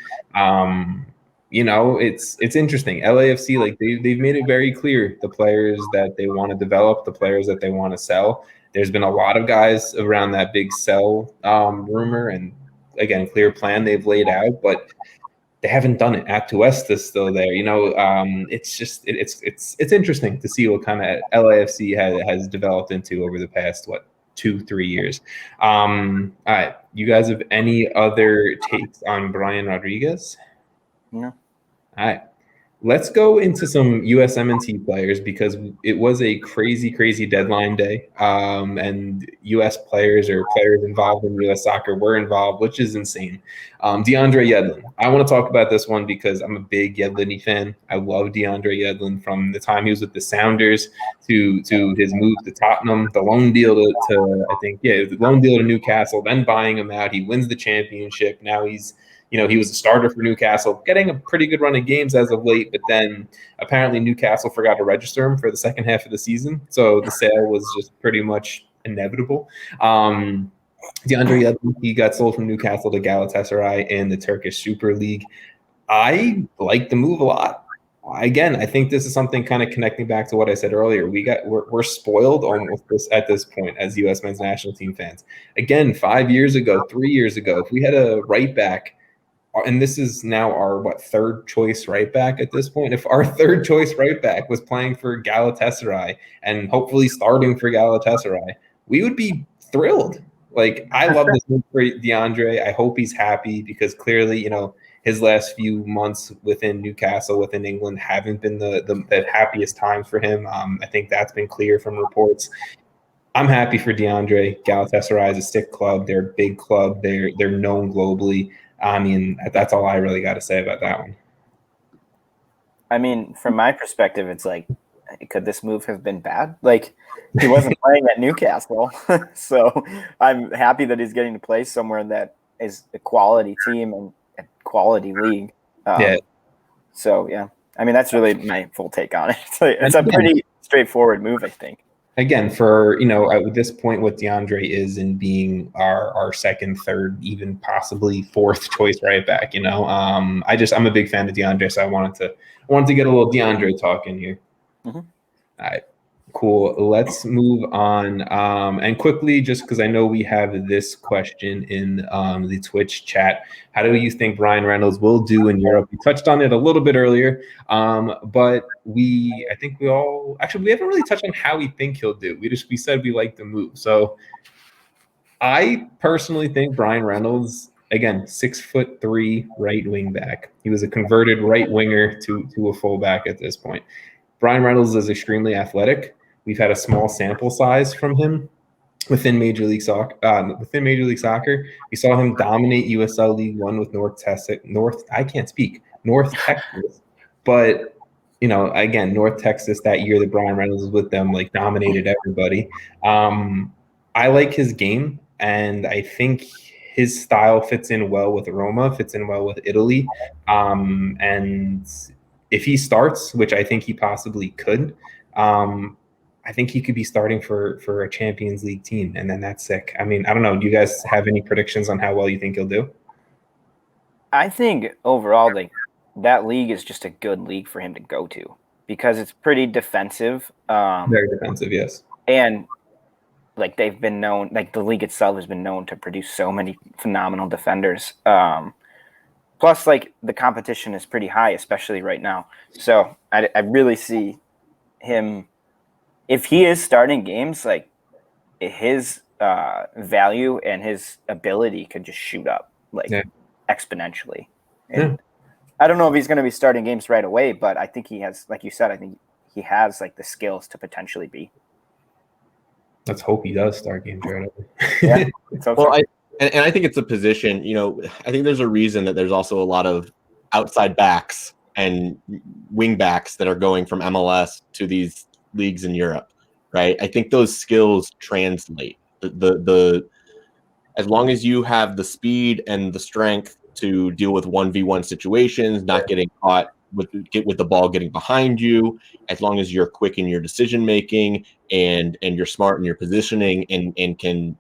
[SPEAKER 1] You know, it's interesting. LAFC, like they've made it very clear the players that they want to develop, the players that they want to sell. There's been a lot of guys around that big sell rumor, and again, clear plan they've laid out, but they haven't done it. Atuesta's still there. You know, it's just it's interesting to see what kind of LAFC has developed into over the past 2-3 years. All right, you guys have any other takes on Brian Rodriguez?
[SPEAKER 3] No.
[SPEAKER 1] All right. Let's go into some USMNT players because it was a crazy deadline day. And US players or players involved in US soccer were involved, which is insane. DeAndre Yedlin. I want to talk about this one because I'm a big Yedlin fan. I love DeAndre Yedlin from the time he was with the Sounders to his move to Tottenham, the loan deal the loan deal to Newcastle, then buying him out. He wins the championship. Now he's he was a starter for Newcastle, getting a pretty good run of games as of late, but then apparently Newcastle forgot to register him for the second half of the season. So the sale was just pretty much inevitable. DeAndre Yedlin, he got sold from Newcastle to Galatasaray in the Turkish Super League. I like the move a lot. Again, I think this is something kind of connecting back to what I said earlier. We're spoiled almost at this point as U.S. men's national team fans. Again, 5 years ago, 3 years ago, if we had a right back, and this is now our third choice right back at this point. If our third choice right back was playing for Galatasaray and hopefully starting for Galatasaray, we would be thrilled. Like, I love this move for DeAndre. I hope he's happy because clearly, his last few months within Newcastle, within England, haven't been the happiest times for him. I think that's been clear from reports. I'm happy for DeAndre. Galatasaray is a sick club. They're a big club. They're known globally. I mean, that's all I really got to say about that one.
[SPEAKER 3] I mean, from my perspective, it's like, could this move have been bad? Like, he wasn't playing at Newcastle. So I'm happy that he's getting to play somewhere that is a quality team and a quality league. So, yeah. I mean, that's really my full take on it. It's a pretty straightforward move, I think.
[SPEAKER 1] Again, for at this point, what DeAndre is in being our second, third, even possibly fourth choice right back. I'm a big fan of DeAndre, so I wanted to get a little DeAndre talk in here.
[SPEAKER 3] Mm-hmm.
[SPEAKER 1] All right, cool. Let's move on. And quickly, just because I know we have this question in the Twitch chat. How do you think Brian Reynolds will do in Europe? We touched on it a little bit earlier, but we haven't really touched on how we think he'll do. We said we like the move. So I personally think Brian Reynolds, again, 6'3" right wing back. He was a converted right winger to a fullback at this point. Brian Reynolds is extremely athletic. We've had a small sample size from him within Major League Soccer. We saw him dominate USL League One with North Texas. But again, North Texas that year that Brian Reynolds was with them, dominated everybody. I like his game, and I think his style fits in well with Roma, fits in well with Italy, and if he starts, which I think he possibly could, I think he could be starting for a Champions League team, and then that's sick. I mean, I don't know. Do you guys have any predictions on how well you think he'll do?
[SPEAKER 3] I think overall, that league is just a good league for him to go to because it's pretty defensive.
[SPEAKER 1] Very defensive, yes.
[SPEAKER 3] And they've been known, the league itself has been known to produce so many phenomenal defenders. Plus, the competition is pretty high, especially right now. So I really see him, if he is starting games, his value and his ability could just shoot up exponentially. And I don't know if he's going to be starting games right away, but I think he has, like you said, I think he has like the skills to potentially be.
[SPEAKER 1] Let's hope he does start games right away.
[SPEAKER 3] Yeah.
[SPEAKER 2] Well, I think it's a position, I think there's a reason that there's also a lot of outside backs and wing backs that are going from MLS to these leagues in Europe, right? I think those skills translate. As long as you have the speed and the strength to deal with 1v1 situations, not getting caught with the ball getting behind you, as long as you're quick in your decision making and you're smart in your positioning and can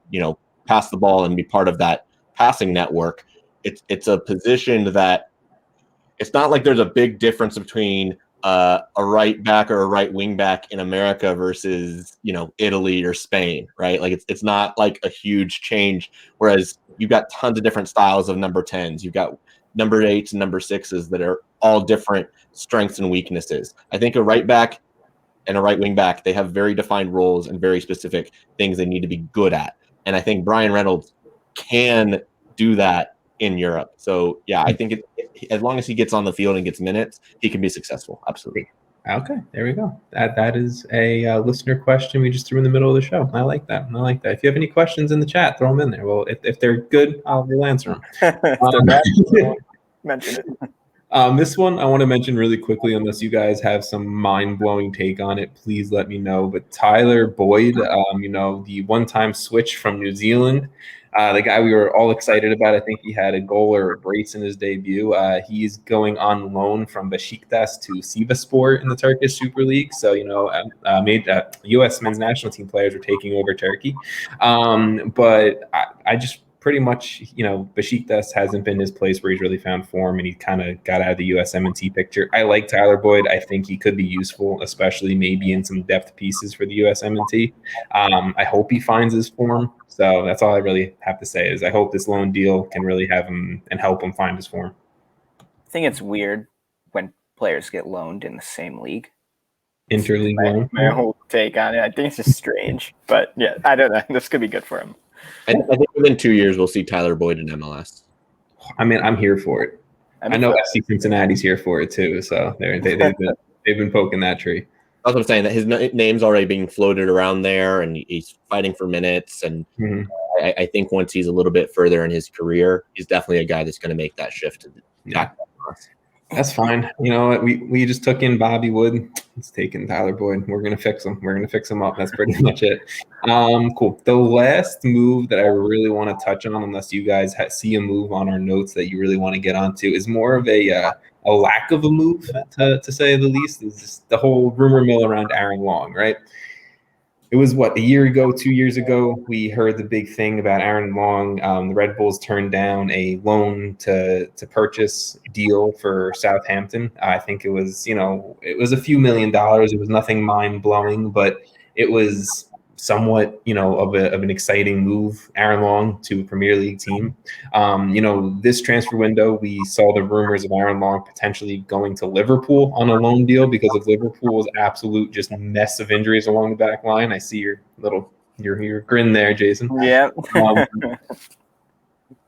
[SPEAKER 2] pass the ball and be part of that passing network, it's a position that it's not like there's a big difference between a right back or a right wing back in America versus Italy or Spain, right? Like it's not like a huge change. Whereas you've got tons of different styles of number 10s. You've got number 8s and number 6s that are all different strengths and weaknesses. I think a right back and a right wing back, they have very defined roles and very specific things they need to be good at. And I think Brian Reynolds can do that in Europe. So yeah, I think as long as he gets on the field and gets minutes, he can be successful. Absolutely.
[SPEAKER 1] Okay, there we go. That is a listener question we just threw in the middle of the show. I like that. If you have any questions in the chat, throw them in there. Well, if they're good, we'll answer them.
[SPEAKER 3] Mention it.
[SPEAKER 1] This one I want to mention really quickly, unless you guys have some mind-blowing take on it, please let me know. But Tyler Boyd, the one-time switch from New Zealand, the guy we were all excited about. I think he had a goal or a brace in his debut. He's going on loan from Besiktas to Sivasspor in the Turkish Super League. So, U.S. men's national team players are taking over Turkey. But I just pretty much, Besiktas hasn't been his place where he's really found form, and he kind of got out of the USMNT picture. I like Tyler Boyd. I think he could be useful, especially maybe in some depth pieces for the USMNT. I hope he finds his form. So that's all I really have to say is I hope this loan deal can really have him and help him find his form.
[SPEAKER 3] I think it's weird when players get loaned in the same league.
[SPEAKER 1] Interleague loan.
[SPEAKER 3] My whole take on it. I think it's just strange. But yeah, I don't know. This could be good for him.
[SPEAKER 2] I think within 2 years we'll see Tyler Boyd in MLS.
[SPEAKER 1] I mean, I'm here for it. I know FC Cincinnati's here for it too, so they've been poking that tree.
[SPEAKER 2] That's what I'm saying. That his name's already being floated around there, and he's fighting for minutes. And I think once he's a little bit further in his career, he's definitely a guy that's going to make that shift.
[SPEAKER 1] That's fine. You know what? We just took in Bobby Wood. It's taking Tyler Boyd. We're gonna fix him. We're gonna fix him up. That's pretty much it. Cool. The last move that I really want to touch on, unless you guys see a move on our notes that you really want to get onto, is more of a lack of a move, to say the least. Is just the whole rumor mill around Aaron Long, right? It was a year ago, 2 years ago, we heard the big thing about Aaron Long. The Red Bulls turned down a loan to purchase deal for Southampton. I think it was, it was a few $1 million. It was nothing mind blowing, but it was somewhat, of an exciting move, Aaron Long to a Premier League team. This transfer window, we saw the rumors of Aaron Long potentially going to Liverpool on a loan deal because of Liverpool's absolute just mess of injuries along the back line. I see your grin there, Jason.
[SPEAKER 3] Yeah.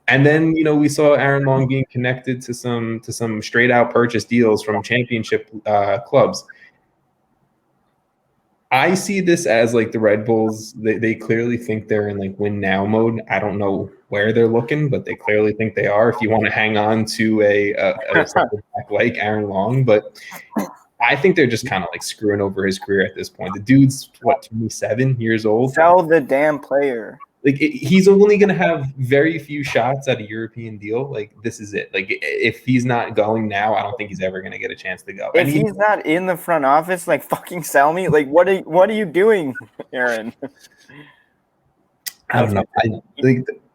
[SPEAKER 1] And then, we saw Aaron Long being connected to some straight out purchase deals from championship clubs. I see this as like the Red Bulls. They clearly think they're in win now mode. I don't know where they're looking, but they clearly think they are. If you want to hang on to a back like Aaron Long, but I think they're just kind of screwing over his career at this point. The dude's 27 years old.
[SPEAKER 3] Sell the damn player.
[SPEAKER 1] He's only going to have very few shots at a European deal. This is it. If he's not going now, I don't think he's ever going to get a chance to go.
[SPEAKER 3] If he's not in the front office, fucking sell me. What are you doing, Aaron?
[SPEAKER 1] I don't know.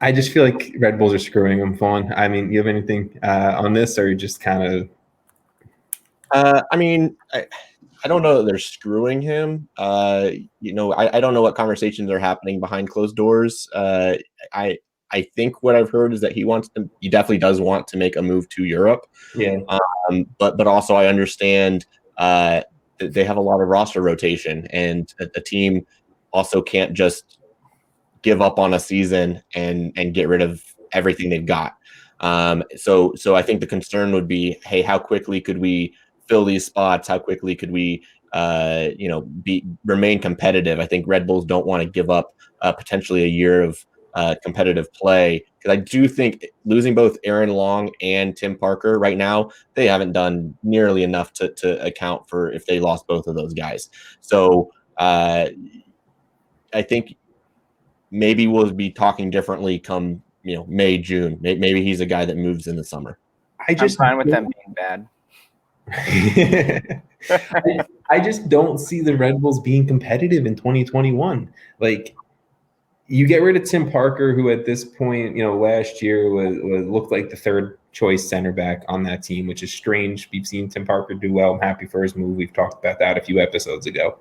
[SPEAKER 1] I just feel like Red Bulls are screwing him, Vaughn. I mean, you have anything on this, or you just kind of?
[SPEAKER 2] I don't know that they're screwing him. I don't know what conversations are happening behind closed doors. I think what I've heard is that he definitely does want to make a move to Europe.
[SPEAKER 1] Yeah.
[SPEAKER 2] But also I understand that they have a lot of roster rotation, and a team also can't just give up on a season and get rid of everything they've got. So I think the concern would be, hey, how quickly could we fill these spots? How quickly could we, remain competitive? I think Red Bulls don't want to give up potentially a year of competitive play, because I do think losing both Aaron Long and Tim Parker right now, they haven't done nearly enough to account for if they lost both of those guys. So I think maybe we'll be talking differently come May, June. Maybe he's a guy that moves in the summer.
[SPEAKER 3] I'm fine with them being bad.
[SPEAKER 1] I just don't see the Red Bulls being competitive in 2021. Like, you get rid of Tim Parker, who at this point, last year was looked like the third choice center back on that team, which is strange. We've seen Tim Parker do well. I'm happy for his move. We've talked about that a few episodes ago.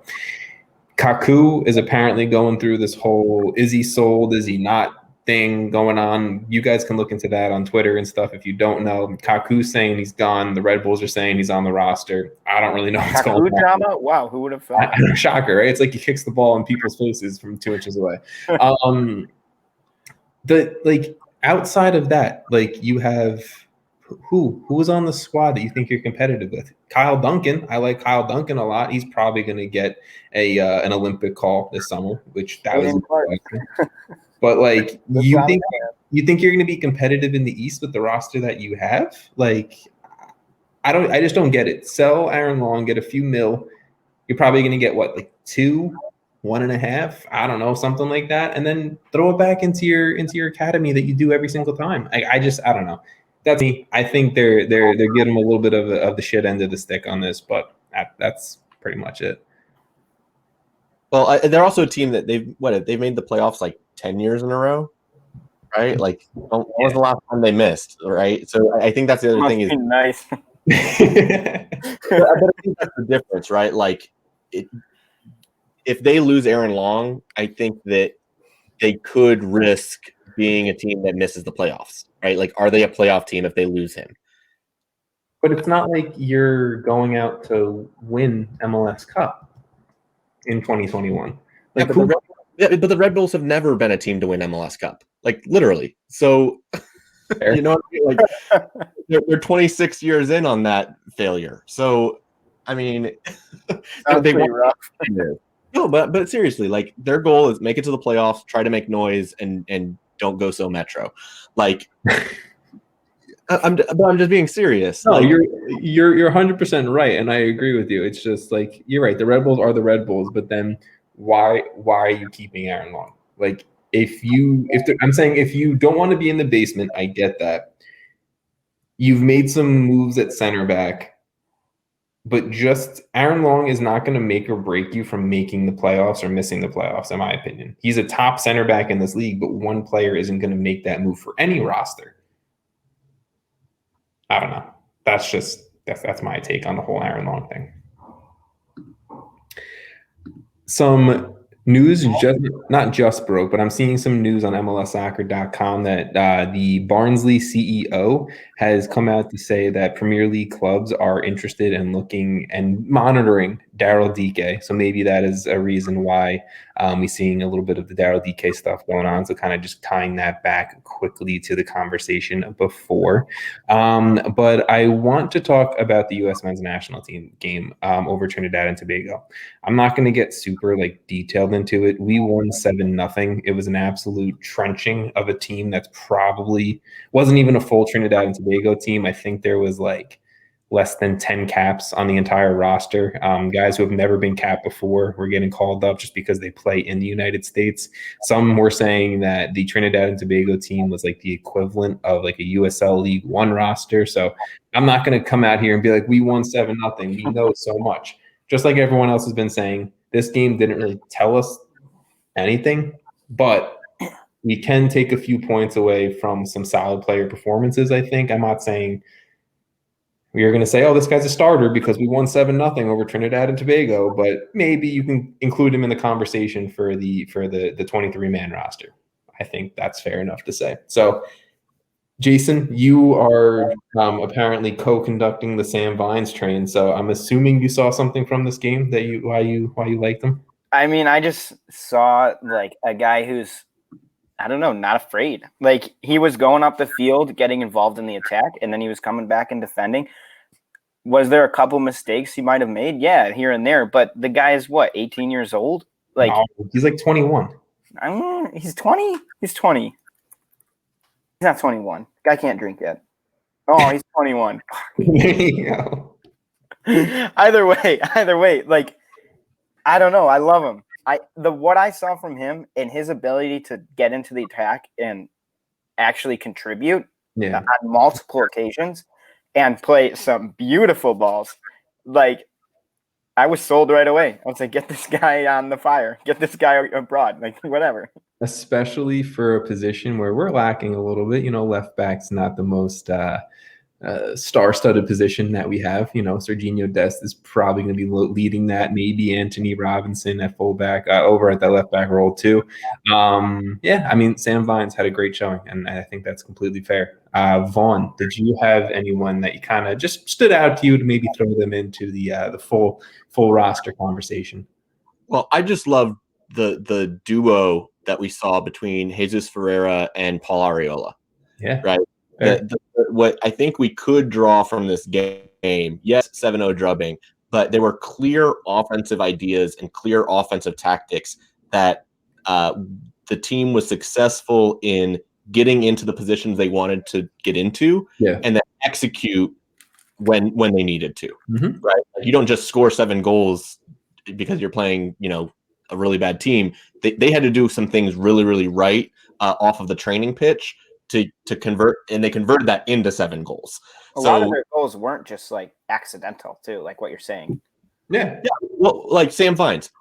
[SPEAKER 1] Kaku is apparently going through this whole is he sold, is he not thing going on. You guys can look into that on Twitter and stuff if you don't know. Kaku's saying he's gone. The Red Bulls are saying he's on the roster. I don't really know what's going on.
[SPEAKER 3] Drama? Wow, who would have thought?
[SPEAKER 1] Shocker, right? It's like he kicks the ball in people's faces from 2 inches away. Outside of that, you have who's on the squad that you think you're competitive with? Kyle Duncan. I like Kyle Duncan a lot. He's probably going to get an Olympic call this summer, which that was. But you think you're going to be competitive in the East with the roster that you have? I just don't get it. Sell Aaron Long, get a few mil. You're probably going to get what, 2, 1.5? I don't know, something like that, and then throw it back into your academy that you do every single time. I don't know. That's me. I think they're getting a little bit of the shit end of the stick on this, but that's pretty much it.
[SPEAKER 2] Well, they're also a team that they've made the playoffs 10 years in a row, right? When was the last time they missed, right? So I think that's the other thing is
[SPEAKER 3] nice.
[SPEAKER 2] But I think that's the difference, right? If they lose Aaron Long, I think that they could risk being a team that misses the playoffs, right? Are they a playoff team if they lose him?
[SPEAKER 1] But it's not like you're going out to win MLS Cup in 2021.
[SPEAKER 2] But the Red Bulls have never been a team to win MLS Cup, literally. So, you know what I mean? They're 26 years in on that failure. So, I mean, they rough. No, but seriously, their goal is make it to the playoffs, try to make noise, and don't go so Metro. I'm just being serious.
[SPEAKER 1] No, you're 100% right, and I agree with you. It's just you're right. The Red Bulls are the Red Bulls, but then why are you keeping Aaron Long? If you don't want to be in the basement, I get that. You've made some moves at center back, but just Aaron Long is not going to make or break you from making the playoffs or missing the playoffs, in my opinion. He's a top center back in this league, but one player isn't going to make that move for any roster. I don't know. That's my take on the whole Aaron Long thing. Some news not just broke, but I'm seeing some news on MLSsoccer.com that the Barnsley CEO has come out to say that Premier League clubs are interested in looking and monitoring Daryl Dike. So maybe that is a reason why we're seeing a little bit of the Daryl Dike stuff going on. So kind of just tying that back quickly to the conversation before. But I want to talk about the U.S. men's national team game over Trinidad and Tobago. I'm not going to get super detailed into it. We won 7-0. It was an absolute trenching of a team that's probably wasn't even a full Trinidad and Tobago team. I think there was less than 10 caps on the entire roster. Guys who have never been capped before were getting called up just because they play in the United States. Some were saying that the Trinidad and Tobago team was the equivalent of a USL League One roster. So I'm not going to come out here and be we won 7-0. We know so much. Just like everyone else has been saying, this game didn't really tell us anything, but we can take a few points away from some solid player performances, I think. I'm not saying we are going to say, oh, this guy's a starter because we won 7-0 over Trinidad and Tobago, but maybe you can include him in the conversation for the 23-man roster. I think that's fair enough to say. So, Jason, you are apparently co-conducting the Sam Vines train, so I'm assuming you saw something from this game that why you liked them.
[SPEAKER 3] I mean, I just saw a guy who's I don't know, not afraid. Like, he was going up the field, getting involved in the attack, and then he was coming back and defending. Was there a couple mistakes he might have made? Yeah, here and there. But the guy is, 18 years old? Like,
[SPEAKER 1] no, he's like 21.
[SPEAKER 3] He's 20? He's 20. He's not 21. Guy can't drink yet. Oh, he's 21. Either way, like, I don't know. I love him. What I saw from him and his ability to get into the attack and actually contribute on multiple occasions and play some beautiful balls. Like, I was sold right away. I was like, get this guy on the fire. Get this guy abroad. Like, whatever.
[SPEAKER 1] Especially for a position where we're lacking a little bit. Left back's not the most star-studded position that we have. Serginho Dest is probably going to be leading that. Maybe Anthony Robinson at fullback, over at that left back role too. Sam Vines had a great showing, and I think that's completely fair. Vaughn, did you have anyone that you kind of just stood out to you to maybe throw them into the full roster conversation?
[SPEAKER 2] Well, I just loved the duo that we saw between Jesus Ferreira and Paul Arriola.
[SPEAKER 1] Yeah.
[SPEAKER 2] Right. What I think we could draw from this game, yes, 7-0 drubbing, but there were clear offensive ideas and clear offensive tactics that the team was successful in getting into the positions they wanted to get into, and then execute when they needed to.
[SPEAKER 1] Mm-hmm.
[SPEAKER 2] Right? You don't just score 7 goals because you're playing, a really bad team. They had to do some things really, really right off of the training pitch to convert, and they converted that into 7 goals.
[SPEAKER 3] A lot of their goals weren't just like accidental too, like what you're saying.
[SPEAKER 2] Yeah. Well, like Sam Vines,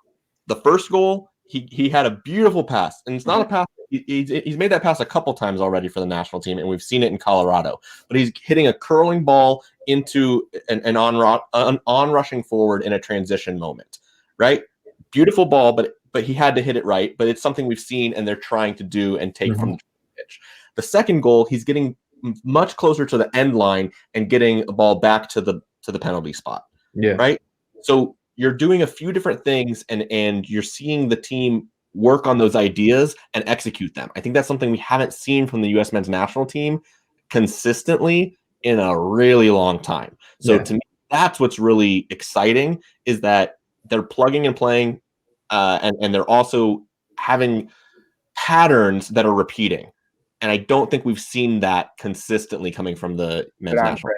[SPEAKER 2] the first goal, he had a beautiful pass, and it's not a pass. He's made that pass a couple times already for the national team, and we've seen it in Colorado. But he's hitting a curling ball into an on-rushing forward in a transition moment, right? Beautiful ball, but he had to hit it right. But it's something we've seen, and they're trying to do and take from the pitch. The second goal, he's getting much closer to the end line and getting a ball back to the penalty spot.
[SPEAKER 1] Yeah.
[SPEAKER 2] Right. So you're doing a few different things, and you're seeing the team work on those ideas and execute them. I think that's something we haven't seen from the U.S. men's national team consistently in a really long time. So to me, that's what's really exciting, is that they're plugging and playing, and they're also having patterns that are repeating. And I don't think we've seen that consistently coming from the men's national.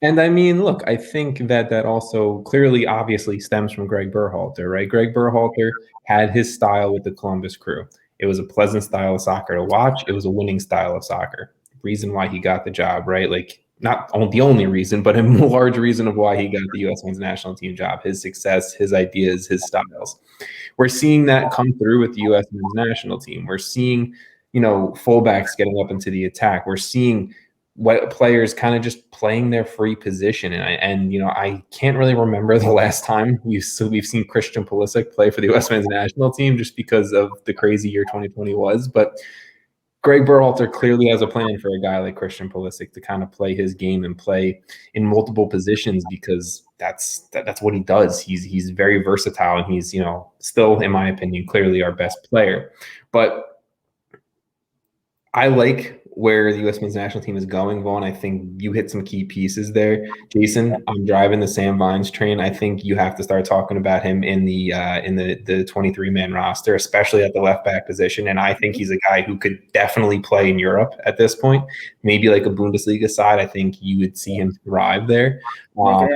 [SPEAKER 1] And I mean, look, I think that also clearly, obviously stems from Greg Berhalter, right? Greg Berhalter had his style with the Columbus Crew. It was a pleasant style of soccer to watch. It was a winning style of soccer. Reason why he got the job, right? Like, not the only reason, but a large reason of why he got the U.S. men's national team job. His success, his ideas, his styles. We're seeing that come through with the U.S. men's national team. We're seeing, fullbacks getting up into the attack. We're seeing what players kind of just playing their free position. And I can't really remember the last time we've seen Christian Pulisic play for the U.S. men's national team, just because of the crazy year 2020 was. But Greg Berhalter clearly has a plan for a guy like Christian Pulisic to kind of play his game and play in multiple positions, because that's what he does. He's very versatile, and he's, still, in my opinion, clearly our best player. But I like where the U.S. men's national team is going, Vaughn. I think you hit some key pieces there. Jason, I'm driving the Sam Vines train. I think you have to start talking about him in the 23-man roster, especially at the left back position. And I think he's a guy who could definitely play in Europe at this point. Maybe like a Bundesliga side. I think you would see him thrive there. What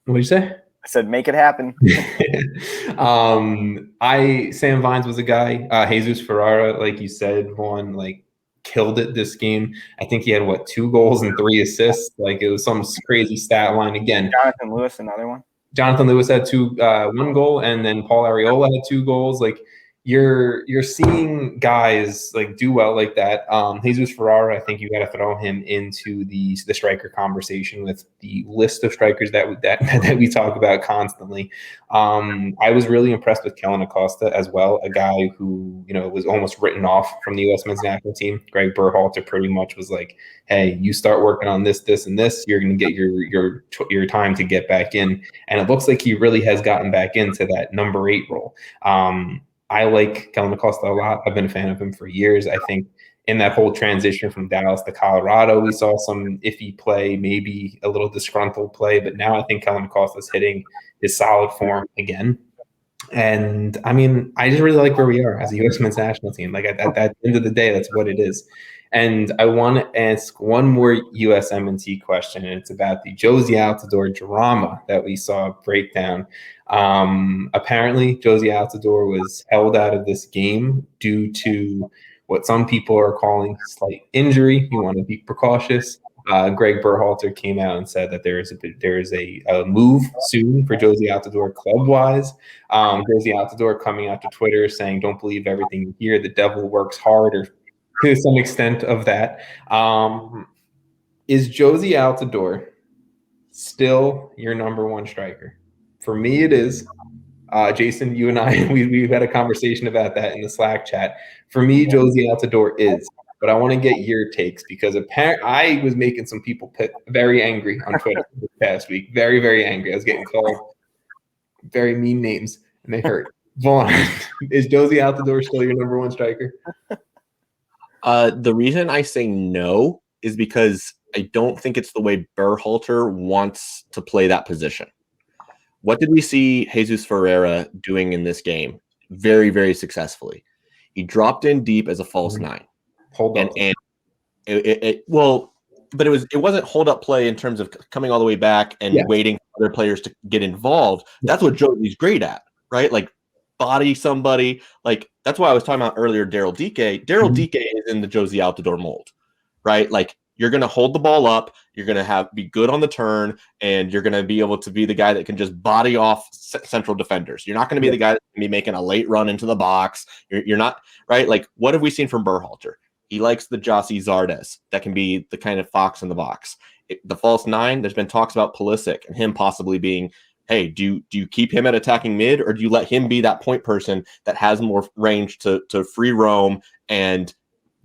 [SPEAKER 1] did you say?
[SPEAKER 3] I said, make it happen.
[SPEAKER 1] Sam Vines was a guy. Jesus Ferreira, like you said, Vaughn, like, killed it this game. I think he had 2 goals and 3 assists. Like, it was some crazy stat line again.
[SPEAKER 3] Jonathan Lewis, another one.
[SPEAKER 1] Jonathan Lewis had 1 goal, and then Paul Arriola had 2 goals. Like, you're seeing guys like do well like that. Jesus Ferreira, I think you got to throw him into the striker conversation with the list of strikers that we talk about constantly. I was really impressed with Kellen Acosta as well, a guy who was almost written off from the U.S. men's national team. Greg Berhalter pretty much was like, "Hey, you start working on this, and this. You're going to get your time to get back in." And it looks like he really has gotten back into that number 8 role. I like Kellen Acosta a lot. I've been a fan of him for years. I think in that whole transition from Dallas to Colorado, we saw some iffy play, maybe a little disgruntled play, but now I think Kellen Acosta's hitting his solid form again. And I mean, I just really like where we are as a U.S. men's national team. Like at the end of the day, that's what it is. And I want to ask one more USMNT question, and it's about the Jozy Altidore drama that we saw break down. Apparently, Jozy Altidore was held out of this game due to what some people are calling slight injury. You want to be precautious. Greg Berhalter came out and said that there is a move soon for Jozy Altidore club-wise. Jozy Altidore coming out to Twitter saying, "Don't believe everything you hear. The devil works hard," or to some extent of that. Is Jozy Altidore still your number one striker? For me, it is. Jason, you and I, we've had a conversation about that in the Slack chat. For me, Jozy Altidore is. But I want to get your takes because I was making some people very angry on Twitter this past week. Very, very angry. I was getting called very mean names, and they hurt. Vaughn, is Jozy Altidore still your number one striker?
[SPEAKER 2] The reason I say no is because I don't think it's the way Berhalter wants to play that position. What did we see Jesus Ferreira doing in this game? Very, very successfully. He dropped in deep as a false nine.
[SPEAKER 1] Hold up.
[SPEAKER 2] And it wasn't hold up play in terms of coming all the way back and waiting for other players to get involved. That's what Jozy's great at, right? Like body somebody. Like that's why I was talking about earlier. Daryl Dike. Dike is in the Jozy Altidore mold, right? Like you're going to hold the ball up. You're going to be good on the turn, and you're going to be able to be the guy that can just body off central defenders. You're not going to be the guy that's going to be making a late run into the box. You're not, right? Like what have we seen from Berhalter? He likes the Jossie Zardes that can be the kind of fox in the box. The false nine, there's been talks about Pulisic and him possibly being, hey, do you keep him at attacking mid, or do you let him be that point person that has more range to free roam and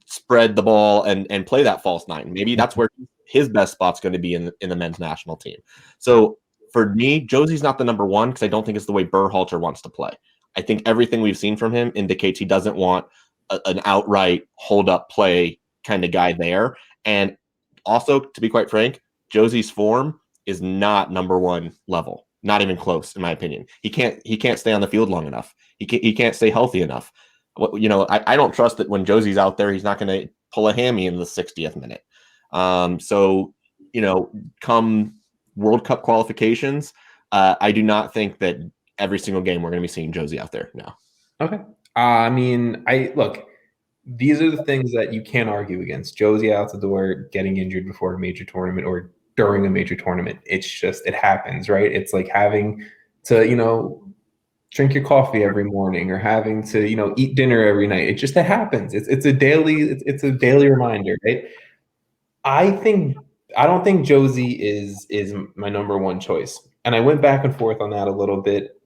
[SPEAKER 2] spread the ball and play that false nine? Maybe that's where his best spot's going to be in the men's national team. So for me, Jozy's not the number one because I don't think it's the way Berhalter wants to play. I think everything we've seen from him indicates he doesn't want an outright hold up play kind of guy there. And also, to be quite frank, Jozy's form is not number one level, not even close, in my opinion. He can't stay on the field long enough. He can't stay healthy enough. I don't trust that when Jozy's out there, he's not going to pull a hammy in the 60th minute. So come World Cup qualifications, I do not think that every single game we're going to be seeing Jozy out there. No.
[SPEAKER 1] Okay. I mean, these are the things that you can't argue against. Jozy Altidore getting injured before a major tournament or during a major tournament. It's just, it happens, right? It's like having to, drink your coffee every morning or having to, eat dinner every night. It happens. It's a daily reminder, right? I don't think Jozy is my number one choice. And I went back and forth on that a little bit.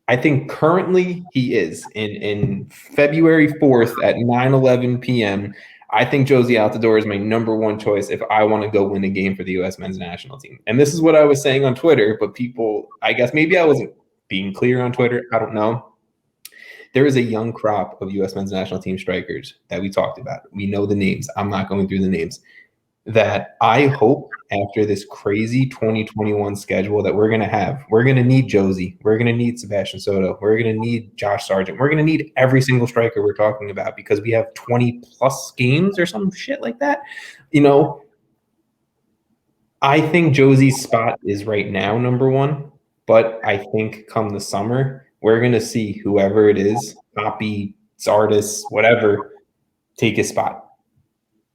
[SPEAKER 1] I think currently he is in February 4th at 9:11 p.m. I think Jozy Altidore is my number one choice if I want to go win a game for the U.S. men's national team. And this is what I was saying on Twitter, but people, I guess maybe I wasn't being clear on Twitter. I don't know. There is a young crop of U.S. men's national team strikers that we talked about. We know the names. I'm not going through the names. That I hope after this crazy 2021 schedule that we're going to have, we're going to need Jozy. We're going to need Sebastian Soto. We're going to need Josh Sargent. We're going to need every single striker we're talking about because we have 20 plus games or some shit like that. I think Jozy's spot is right now number one, but I think come the summer, we're going to see whoever it is, Poppy, Zardes, whatever, take his spot.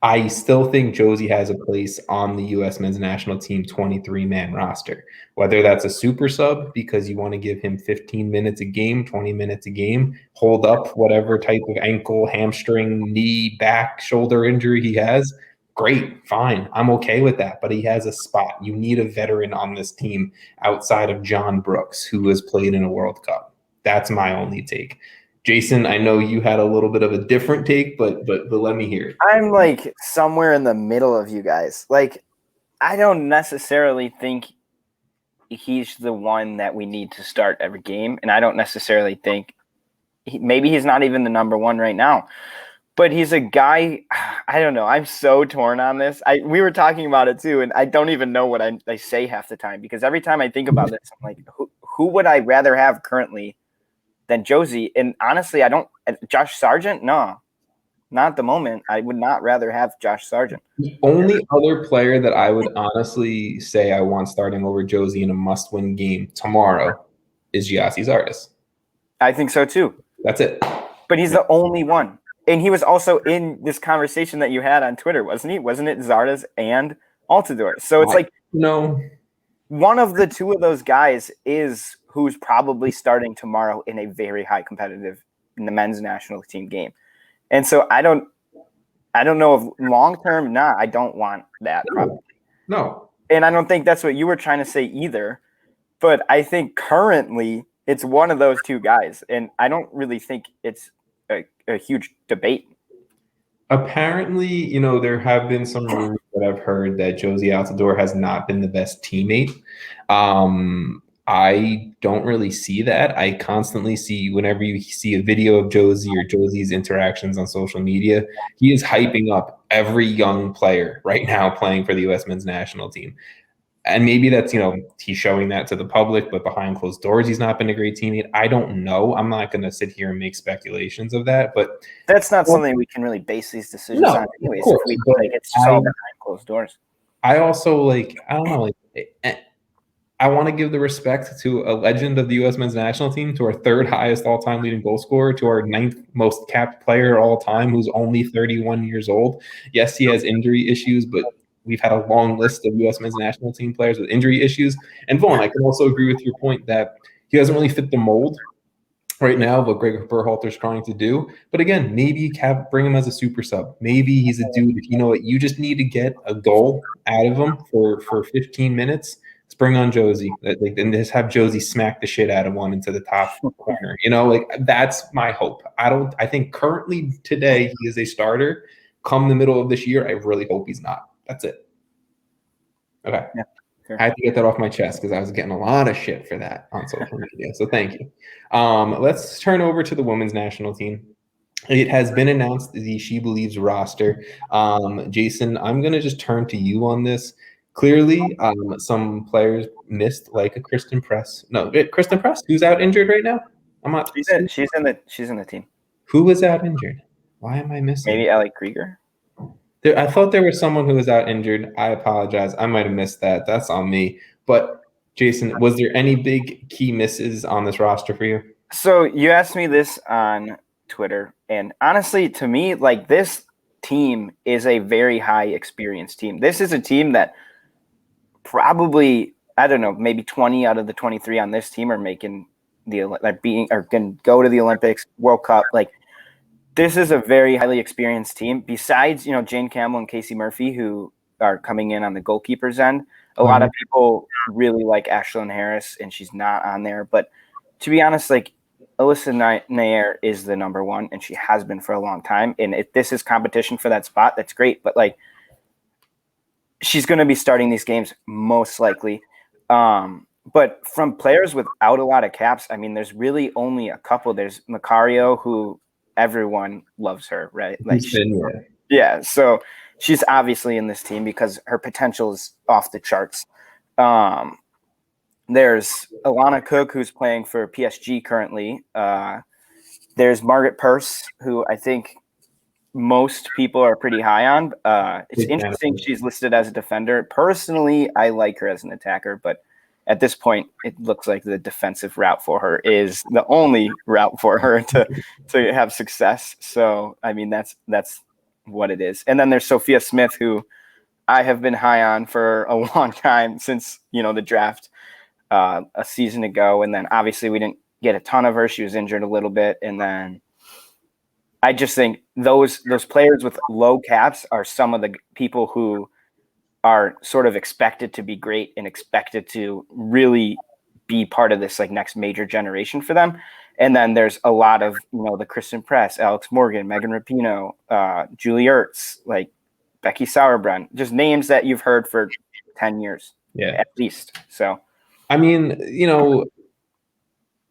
[SPEAKER 1] I still think Jozy has a place on the U.S. men's national team 23-man roster, whether that's a super sub because you want to give him 15 minutes a game, 20 minutes a game, hold up whatever type of ankle, hamstring, knee, back, shoulder injury he has. Great, fine. I'm okay with that, but he has a spot. You need a veteran on this team outside of John Brooks, who has played in a World Cup. That's my only take. Jason, I know you had a little bit of a different take, but let me hear it.
[SPEAKER 3] I'm like somewhere in the middle of you guys. Like, I don't necessarily think he's the one that we need to start every game, and I don't necessarily think maybe he's not even the number one right now. But he's a guy, I don't know. I'm so torn on this. We were talking about it too, and I don't even know what I say half the time, because every time I think about this, I'm like, who would I rather have currently than Josie? And honestly, Josh Sargent? No, not at the moment. I would not rather have Josh Sargent.
[SPEAKER 1] The only other player that I would honestly say I want starting over Josie in a must-win game tomorrow is Giassi Zardes.
[SPEAKER 3] I think so too.
[SPEAKER 1] That's it.
[SPEAKER 3] But he's the only one. And he was also in this conversation that you had on Twitter, wasn't he? Wasn't it Zardes and Altidore? So it's like,
[SPEAKER 1] no,
[SPEAKER 3] one of the two of those guys is who's probably starting tomorrow in a very high competitive in the men's national team game. And so I don't know if long term, I don't want that probably.
[SPEAKER 1] No.
[SPEAKER 3] And I don't think that's what you were trying to say either. But I think currently it's one of those two guys. And I don't really think it's a huge debate.
[SPEAKER 1] Apparently, there have been some rumors that I've heard that Josie Altidore has not been the best teammate. I don't really see that. I constantly see, whenever you see a video of Josie or Josie's interactions on social media, he is hyping up every young player right now playing for the U.S. men's national team. And maybe that's, he's showing that to the public, but behind closed doors, he's not been a great teammate. I don't know. I'm not going to sit here and make speculations of that, but
[SPEAKER 3] that's not something we can really base these decisions on anyways.
[SPEAKER 1] Course,
[SPEAKER 3] it's just all behind closed doors.
[SPEAKER 1] I also I don't know, I want to give the respect to a legend of the U.S. men's national team, to our third highest all-time leading goal scorer, to our ninth most capped player all time, who's only 31 years old. Yes, he has injury issues, but we've had a long list of U.S. men's national team players with injury issues. And Vaughn, I can also agree with your point that he doesn't really fit the mold right now of what Greg Berhalter's trying to do. But again, maybe bring him as a super sub. Maybe he's a dude, you just need to get a goal out of him for 15 minutes. Let's bring on Josie, and just have Josie smack the shit out of one into the top corner. That's my hope. I think currently today he is a starter. Come the middle of this year, I really hope he's not. That's it. Okay.
[SPEAKER 3] Yeah, sure.
[SPEAKER 1] I had to get that off my chest because I was getting a lot of shit for that on social media. So thank you. Let's turn over to the women's national team. It has been announced the SheBelieves roster. Jason, I'm going to just turn to you on this. Clearly, some players missed, like a Kristen Press. No, Kristen Press, who's out injured right now? I'm not.
[SPEAKER 3] She's in the team.
[SPEAKER 1] Who was out injured? Why am I missing?
[SPEAKER 3] Maybe Alec Krieger.
[SPEAKER 1] I thought there was someone who was out injured. I apologize. I might have missed that. That's on me. But Jason, was there any big key misses on this roster for you?
[SPEAKER 3] So you asked me this on Twitter, and honestly, to me, this team is a very high experience team. This is a team that probably, I don't know, maybe 20 out of the 23 on this team are making can go to the Olympics, World Cup. This is a very highly experienced team. Besides, Jane Campbell and Casey Murphy, who are coming in on the goalkeeper's end. A lot of people really like Ashlyn Harris, and she's not on there. But to be honest, Alyssa Nair is the number one, and she has been for a long time. And if this is competition for that spot, that's great. But she's going to be starting these games most likely. But from players without a lot of caps, I mean, there's really only a couple. There's Macario, who everyone loves her, right? Yeah. So she's obviously in this team because her potential is off the charts. There's Alana Cook, who's playing for PSG currently. There's Margaret Purse, who I think most people are pretty high on. It's interesting she's listed as a defender. Personally, I like her as an attacker, but at this point, it looks like the defensive route for her is the only route for her to have success. So, I mean, that's what it is. And then there's Sophia Smith, who I have been high on for a long time since, the draft a season ago. And then obviously we didn't get a ton of her. She was injured a little bit. And then I just think those players with low caps are some of the people who are sort of expected to be great and expected to really be part of this next major generation for them. And then there's a lot of, the Kristen Press, Alex Morgan, Megan Rapinoe, Julie Ertz, Becky Sauerbrunn, just names that you've heard for 10 years, at least. So,
[SPEAKER 1] I mean,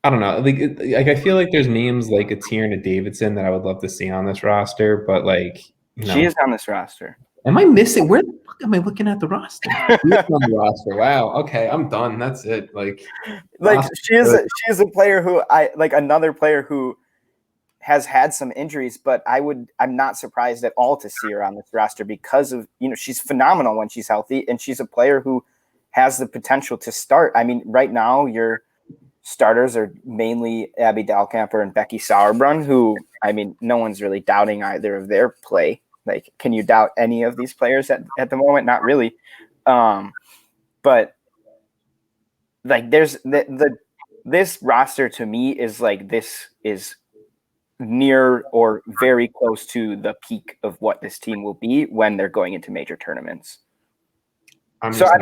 [SPEAKER 1] I don't know. Like I feel like there's names like a Tier and a Davidson that I would love to see on this roster, but like,
[SPEAKER 3] She is on this roster.
[SPEAKER 1] am I missing? Where the fuck am I looking at the roster? She's on the roster. Wow. Okay, I'm done. That's it. Like
[SPEAKER 3] she is a player who another player who has had some injuries, but I'm not surprised at all to see her on this roster because of, she's phenomenal when she's healthy, and she's a player who has the potential to start. I mean, right now your starters are mainly Abby Dahlkamper and Becky Sauerbrunn, who, I mean, no one's really doubting either of their play. Like, can you doubt any of these players at the moment? Not really. But like, there's this roster to me is like, this is near or very close to the peak of what this team will be when they're going into major tournaments. So I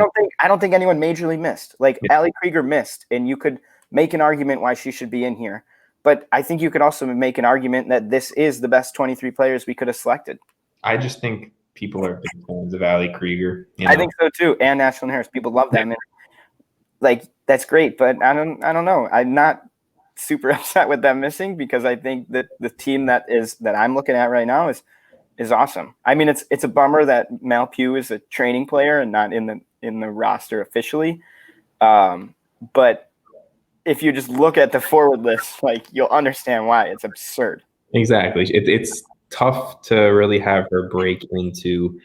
[SPEAKER 3] don't think anyone majorly missed. Like, Allie Krieger missed, and you could make an argument why she should be in here. But I think you could also make an argument that this is the best 23 players we could have selected.
[SPEAKER 1] I just think people are big fans of Allie Krieger.
[SPEAKER 3] I think so too. And Ashlyn Harris. People love them. And like, that's great, but I don't know. I'm not super upset with them missing, because I think that the team that I'm looking at right now is awesome. I mean, it's a bummer that Mal Pugh is a training player and not in the roster officially. But if you just look at the forward list, like, you'll understand why. It's absurd.
[SPEAKER 1] Exactly. It's tough to really have her break into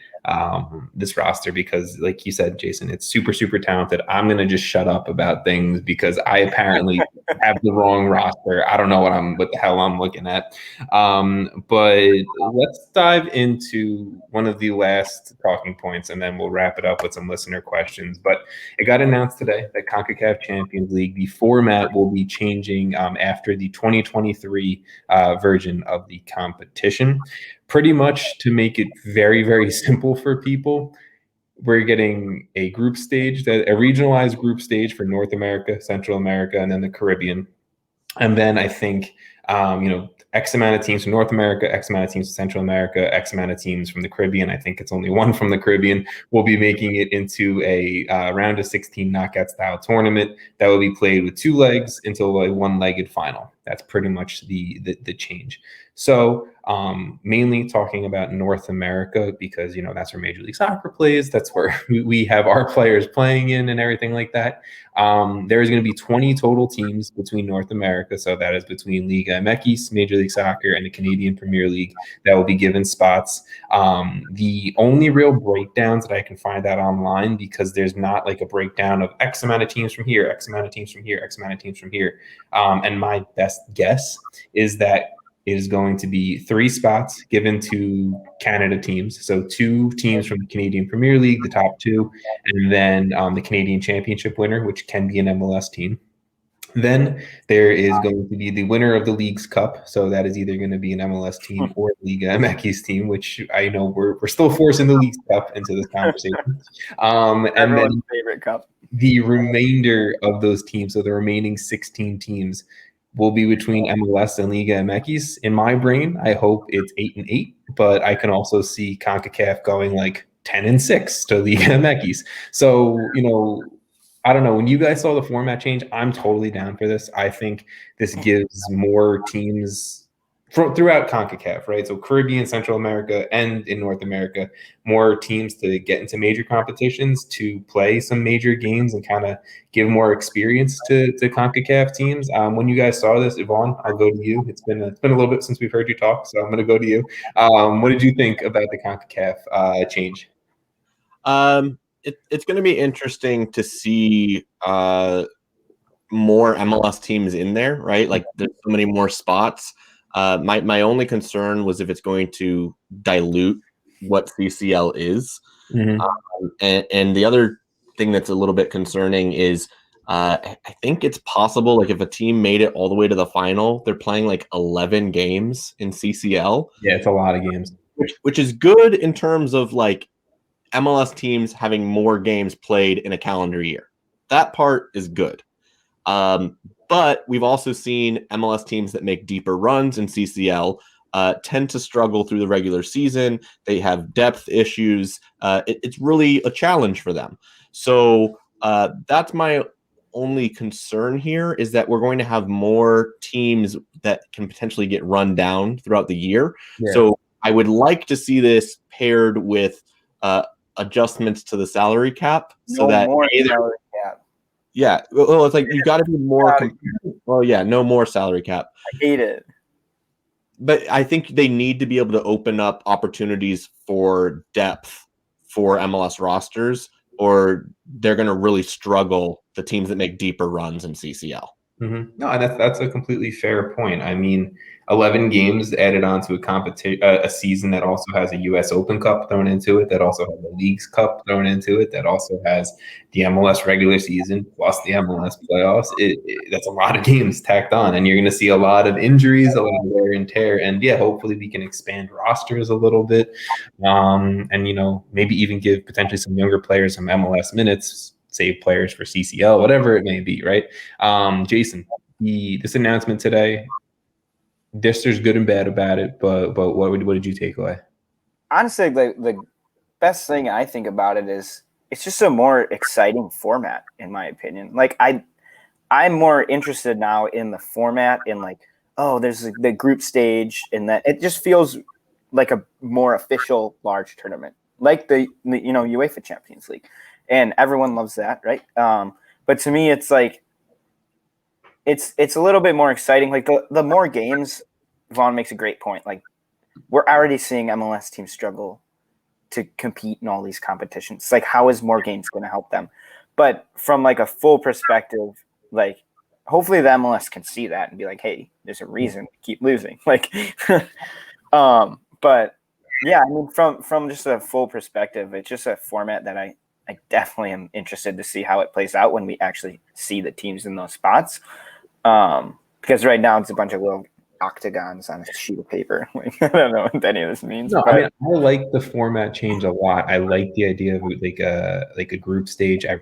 [SPEAKER 1] this roster because, like you said, Jason, it's super, super talented. I'm going to just shut up about things because I apparently have the wrong roster. I don't know what the hell I'm looking at. But let's dive into one of the last talking points, and then we'll wrap it up with some listener questions. But it got announced today that CONCACAF Champions League, the format will be changing after the 2023 version of the competition. Pretty much to make it very, very simple for people, we're getting a regionalized group stage for North America, Central America, and then the Caribbean. And then I think, X amount of teams from North America, X amount of teams from Central America, X amount of teams from the Caribbean. I think it's only one from the Caribbean. Will be making it into a round of 16 knockout style tournament that will be played with 2 legs until a 1-legged final. That's pretty much the change. So mainly talking about North America because, that's where Major League Soccer plays. That's where we have our players playing in and everything like that. There's going to be 20 total teams between North America. So that is between Liga MX, Major League Soccer, and the Canadian Premier League that will be given spots. The only real breakdowns that I can find out online, because there's not like a breakdown of X amount of teams from here, X amount of teams from here, X amount of teams from here. And my best guess is that it is going to be 3 spots given to Canada teams. So 2 teams from the Canadian Premier League, the top 2, and then the Canadian Championship winner, which can be an MLS team. Then there is going to be the winner of the League's Cup. So that is either going to be an MLS team or Liga MX team, which I know we're still forcing the League's Cup into this conversation. And then
[SPEAKER 3] favorite cup.
[SPEAKER 1] The remainder of those teams, so the remaining 16 teams, will be between MLS and Liga MX. In my brain, I hope it's 8-8, but I can also see CONCACAF going like 10-6 to Liga MX. So, I don't know. When you guys saw the format change, I'm totally down for this. I think this gives more teams throughout CONCACAF, right? So Caribbean, Central America, and in North America, more teams to get into major competitions, to play some major games and kind of give more experience to CONCACAF teams. When you guys saw this, Vaughn, I'll go to you. It's been a little bit since we've heard you talk, so I'm going to go to you. What did you think about the CONCACAF change?
[SPEAKER 2] It's going to be interesting to see more MLS teams in there, right? Like, there's so many more spots. My only concern was if it's going to dilute what CCL is. Mm-hmm. And the other thing that's a little bit concerning is I think it's possible, like, if a team made it all the way to the final, they're playing like 11 games in CCL.
[SPEAKER 1] Yeah, it's a lot of games.
[SPEAKER 2] Which is good in terms of, like, MLS teams having more games played in a calendar year. That part is good. But we've also seen MLS teams that make deeper runs in CCL tend to struggle through the regular season. They have depth issues. It's really a challenge for them. So that's my only concern here is that we're going to have more teams that can potentially get run down throughout the year.
[SPEAKER 1] Yeah.
[SPEAKER 2] So I would like to see this paired with adjustments to the salary cap, so that
[SPEAKER 3] salary cap.
[SPEAKER 2] Yeah, well, it's like you got to be more. Well, yeah, no more salary cap.
[SPEAKER 3] I hate it.
[SPEAKER 2] But I think they need to be able to open up opportunities for depth for MLS rosters, or they're going to really struggle, the teams that make deeper runs in CCL.
[SPEAKER 1] Mm-hmm. No, and that's a completely fair point. I mean, 11 games added on to a season that also has a U.S. Open Cup thrown into it, that also has a Leagues Cup thrown into it, that also has the MLS regular season plus the MLS playoffs. That's a lot of games tacked on, and you're going to see a lot of injuries, a lot of wear and tear. And yeah, hopefully we can expand rosters a little bit, and maybe even give potentially some younger players some MLS minutes. Save players for CCL, whatever it may be, right? Jason, this announcement today, there's good and bad about it, but what did you take away?
[SPEAKER 3] Honestly, the best thing I think about it is it's just a more exciting format, in my opinion. Like I'm more interested now in the format, in like, oh, there's the group stage, and that it just feels like a more official large tournament, like the UEFA Champions League. And everyone loves that, right? But to me, it's like it's a little bit more exciting. Like the more games, Vaughn makes a great point. Like we're already seeing MLS teams struggle to compete in all these competitions. Like how is more games going to help them? But from like a full perspective, like hopefully the MLS can see that and be like, hey, there's a reason to keep losing. Like, but yeah, I mean, from just a full perspective, it's just a format that I definitely am interested to see how it plays out when we actually see the teams in those spots. Because right now it's a bunch of little octagons on a sheet of paper. Like, I don't know what any of this means.
[SPEAKER 1] No, I like the format change a lot. I like the idea of like a group stage. I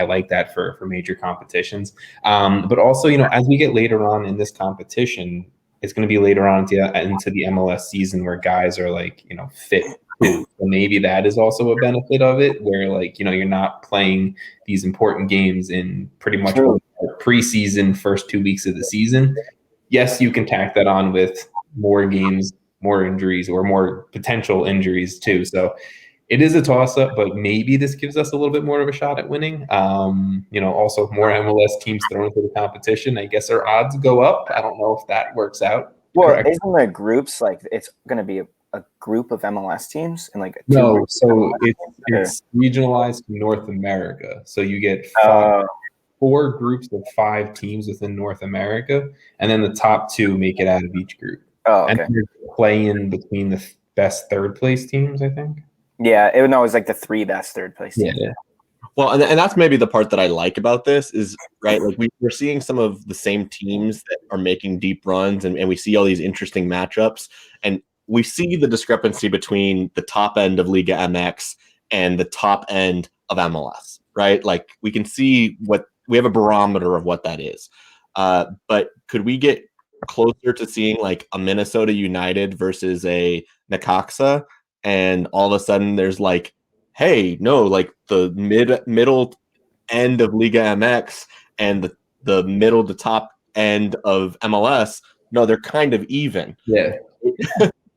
[SPEAKER 1] like that for major competitions. But also, as we get later on in this competition, it's going to be later on into the MLS season where guys are like, fit. So maybe that is also a benefit of it, where like, you're not playing these important games in pretty much preseason first 2 weeks of the season. Yes, you can tack that on with more games, more injuries, or more potential injuries too. So it is a toss-up, but maybe this gives us a little bit more of a shot at winning. Also more MLS teams thrown into the competition. I guess our odds go up. I don't know if that works out.
[SPEAKER 3] Well, isn't the groups like it's going to be a group of MLS teams and like
[SPEAKER 1] no? So it's regionalized to North America. So you get 4 groups of 5 teams within North America, and then the top 2 make it out of each group.
[SPEAKER 3] Oh, okay.
[SPEAKER 1] And you're playing between the best third place teams, I think.
[SPEAKER 3] Yeah, it was like the 3 best third place teams.
[SPEAKER 1] Yeah.
[SPEAKER 2] Well, and that's maybe the part that I like about this is, right, like we're seeing some of the same teams that are making deep runs, and we see all these interesting matchups, and we see the discrepancy between the top end of Liga MX and the top end of MLS, right? Like we can see we have a barometer of what that is. But could we get closer to seeing like a Minnesota United versus a Necaxa, and all of a sudden there's like, hey, no, like the middle end of Liga MX and the middle to top end of MLS, no, they're kind of even.
[SPEAKER 1] Yeah.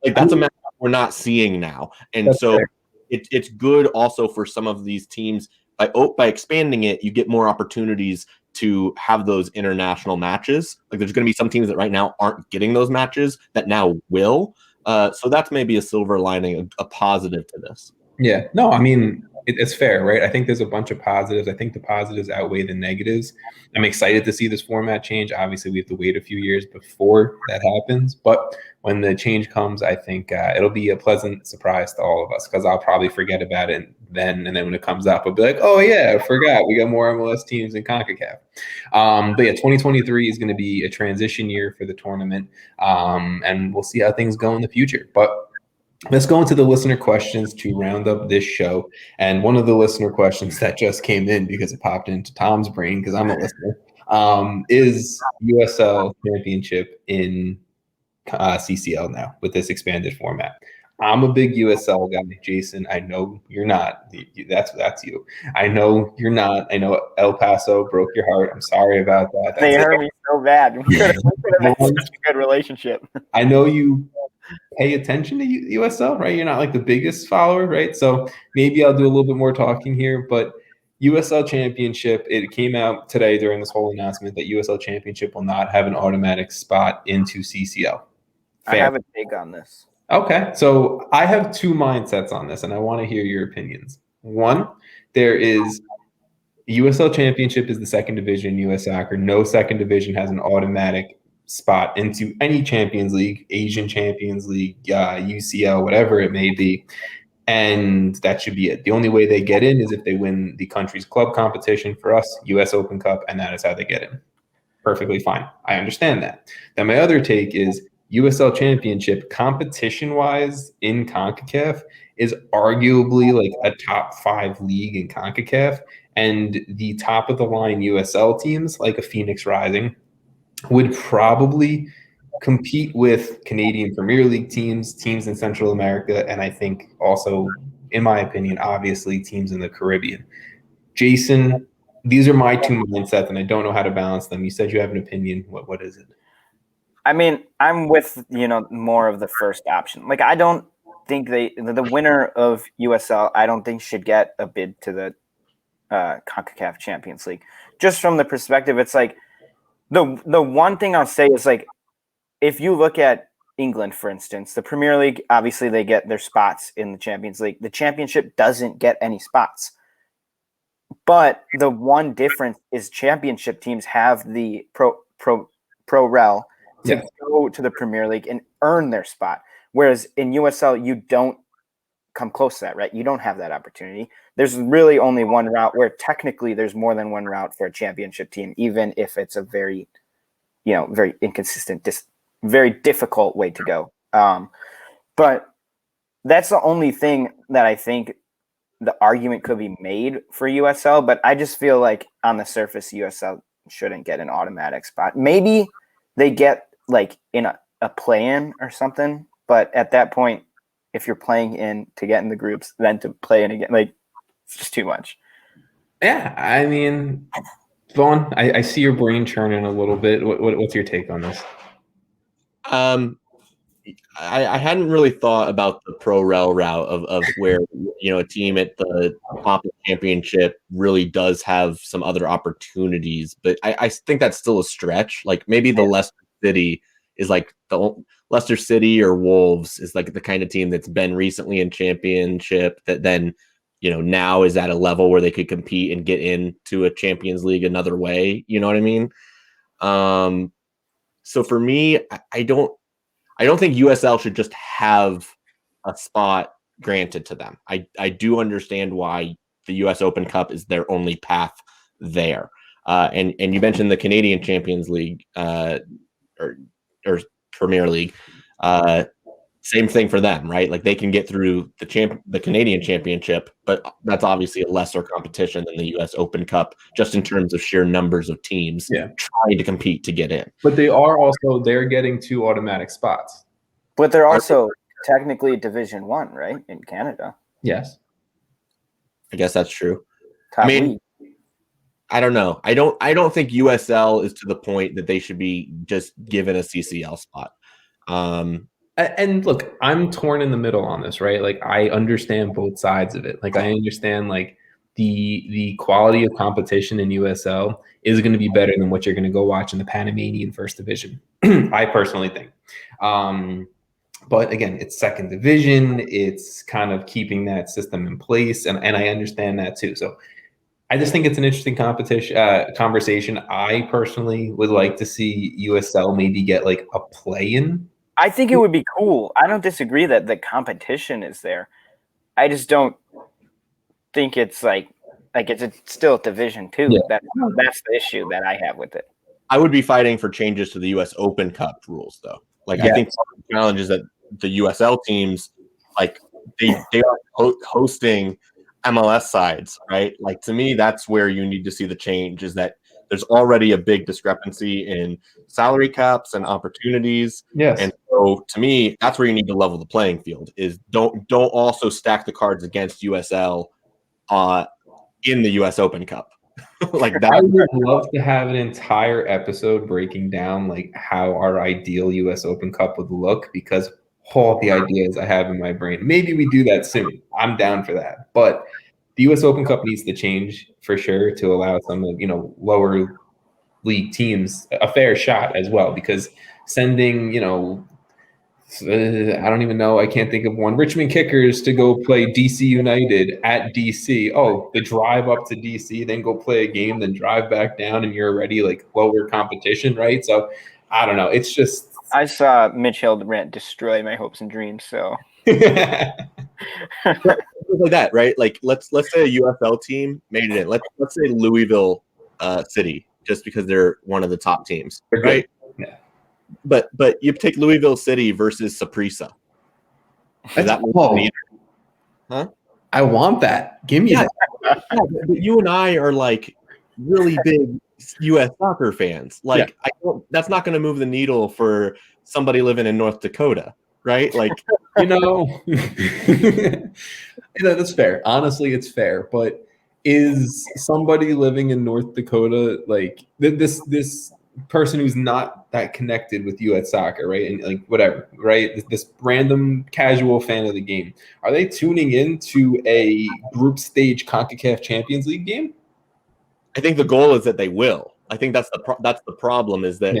[SPEAKER 2] Like that's a match we're not seeing now. And that's so fair. It's good also for some of these teams. By expanding it, you get more opportunities to have those international matches. Like there's going to be some teams that right now aren't getting those matches that now will. So that's maybe a silver lining, a positive to this.
[SPEAKER 1] Yeah, no, I mean, it's fair, right? I think there's a bunch of positives. I think the positives outweigh the negatives. I'm excited to see this format change. Obviously, we have to wait a few years before that happens. But when the change comes, I think it'll be a pleasant surprise to all of us, because I'll probably forget about it then. And then when it comes up, I'll be like, oh, yeah, I forgot. We got more MLS teams in CONCACAF. But yeah, 2023 is going to be a transition year for the tournament. And we'll see how things go in the future. But let's go into the listener questions to round up this show. And one of the listener questions that just came in because it popped into Tom's brain because I'm a listener is USL Championship in CCL now with this expanded format. I'm a big USL guy, Jason. I know you're not. That's you. I know you're not. I know El Paso broke your heart. I'm sorry about that.
[SPEAKER 3] They hurt me so bad. We could have had such a good relationship.
[SPEAKER 1] I know you pay attention to USL, right? You're not like the biggest follower, right? So maybe I'll do a little bit more talking here, but USL Championship, it came out today during this whole announcement that USL Championship will not have an automatic spot into CCL.
[SPEAKER 3] Fair. I have a take on this.
[SPEAKER 1] Okay, so I have two mindsets on this, and I want to hear your opinions. One, there is USL Championship is the second division in US Soccer. No second division has an automatic spot into any Champions League, Asian Champions League, UCL, whatever it may be. And that should be it. The only way they get in is if they win the country's club competition. For us, US Open Cup, and that is how they get in. Perfectly fine. I understand that. Then my other take is USL Championship, competition-wise in CONCACAF, is arguably like a top 5 league in CONCACAF. And the top-of-the-line USL teams, like a Phoenix Rising, would probably compete with Canadian Premier League teams in Central America, and I think also, in my opinion, obviously teams in the Caribbean. Jason, these are my two mindsets, and I don't know how to balance them. You said you have an opinion. What is it?
[SPEAKER 3] I mean, I'm with, more of the first option. Like, I don't think the winner of USL, I don't think should get a bid to the CONCACAF Champions League. Just from the perspective, it's like, the one thing I'll say is, like, if you look at England, for instance, the Premier League, obviously they get their spots in the Champions League. The Championship doesn't get any spots. But the one difference is Championship teams have the pro-rel to go to the Premier League and earn their spot. Whereas in USL, you don't come close to that, right? You don't have that opportunity. There's really only one route, where technically there's more than one route for a Championship team, even if it's a very, very inconsistent, very difficult way to go. But that's the only thing that I think the argument could be made for USL. But I just feel like on the surface, USL shouldn't get an automatic spot. Maybe they get like in a play-in or something. But at that point, if you're playing in to get in the groups, then to play in again, like, it's just too much.
[SPEAKER 1] Yeah, I mean, Vaughn, I see your brain churning a little bit. What's your take on this?
[SPEAKER 2] I hadn't really thought about the pro-rel route of where, a team at the top of the championship really does have some other opportunities, but I think that's still a stretch. Like, maybe the Leicester City is like the Leicester City or Wolves is like the kind of team that's been recently in championship that then, now is at a level where they could compete and get into a Champions League another way. You know what I mean? So for me, I don't think USL should just have a spot granted to them. I do understand why the US Open Cup is their only path there. And you mentioned the Canadian Champions League or Premier League. Same thing for them, right? Like, they can get through the Canadian Championship, but that's obviously a lesser competition than the US Open Cup, just in terms of sheer numbers of teams trying to compete to get in.
[SPEAKER 1] But they're getting 2 automatic spots.
[SPEAKER 3] But they're also technically Division 1, right, in Canada?
[SPEAKER 1] Yes.
[SPEAKER 2] I guess that's true.
[SPEAKER 3] Top league.
[SPEAKER 2] I don't know. I don't think USL is to the point that they should be just given a CCL spot.
[SPEAKER 1] And look, I'm torn in the middle on this, right? Like, I understand both sides of it. Like, I understand, like, the quality of competition in USL is going to be better than what you're going to go watch in the Panamanian First Division. I personally think. But again, it's second division. It's kind of keeping that system in place, and I understand that too. So I just think it's an interesting conversation. I personally would like to see USL maybe get like a play-in.
[SPEAKER 3] I think it would be cool. I don't disagree that the competition is there. I just don't think it's like it's still Division 2. Yeah. That's the issue that I have with it.
[SPEAKER 2] I would be fighting for changes to the US Open Cup rules, though. Like, I think the challenge is that the USL teams, like, they are hosting MLS sides, right? Like, to me, that's where you need to see the change, is that There's already a big discrepancy in salary caps and opportunities.
[SPEAKER 1] Yes.
[SPEAKER 2] And so to me, that's where you need to level the playing field, is don't also stack the cards against USL in the US Open Cup. Like that.
[SPEAKER 1] I would love to have an entire episode breaking down like how our ideal US Open Cup would look, because all the ideas I have in my brain. Maybe we do that soon. I'm down for that. But the US Open Cup needs to change for sure to allow some of, lower league teams a fair shot as well, because sending, I don't even know. I can't think of one. Richmond Kickers to go play DC United at DC. Oh, the drive up to DC, then go play a game, then drive back down, and you're already like lower competition, right? So I don't know. It's just
[SPEAKER 3] I saw Mitch Hildebrandt destroy my hopes and dreams. So
[SPEAKER 2] like that, right? Like let's say a UFL team made it in. Let's say Louisville City, just because they're one of the top teams, right?
[SPEAKER 1] Yeah.
[SPEAKER 2] But you take Louisville City versus Saprissa.
[SPEAKER 1] Huh? I want that. Give me that.
[SPEAKER 2] But you and I are like really big U.S. soccer fans. Like, that's not going to move the needle for somebody living in North Dakota, right? Like,
[SPEAKER 1] that's fair. Honestly, it's fair. But is somebody living in North Dakota like this person who's not that connected with U.S. soccer, right? And like whatever, right? This random casual fan of the game, are they tuning in to a group stage CONCACAF Champions League game?
[SPEAKER 2] I think the goal is that they will. I think that's the problem, is that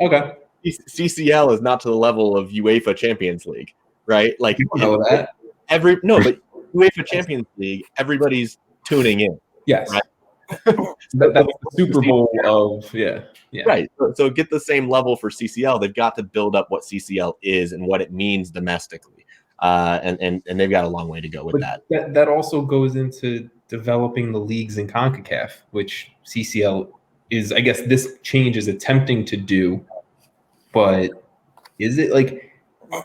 [SPEAKER 1] okay,
[SPEAKER 2] CCL is not to the level of UEFA Champions League, right? Like,
[SPEAKER 1] you know that
[SPEAKER 2] but UEFA Champions League, everybody's tuning in.
[SPEAKER 1] Yes,
[SPEAKER 2] right?
[SPEAKER 1] That's the Super Bowl of
[SPEAKER 2] Right. So get the same level for CCL. They've got to build up what CCL is and what it means domestically, and they've got a long way to go with that.
[SPEAKER 1] That also goes into developing the leaes in CONCACAF, which CCL is, I guess, this change is attempting to do. But is it like,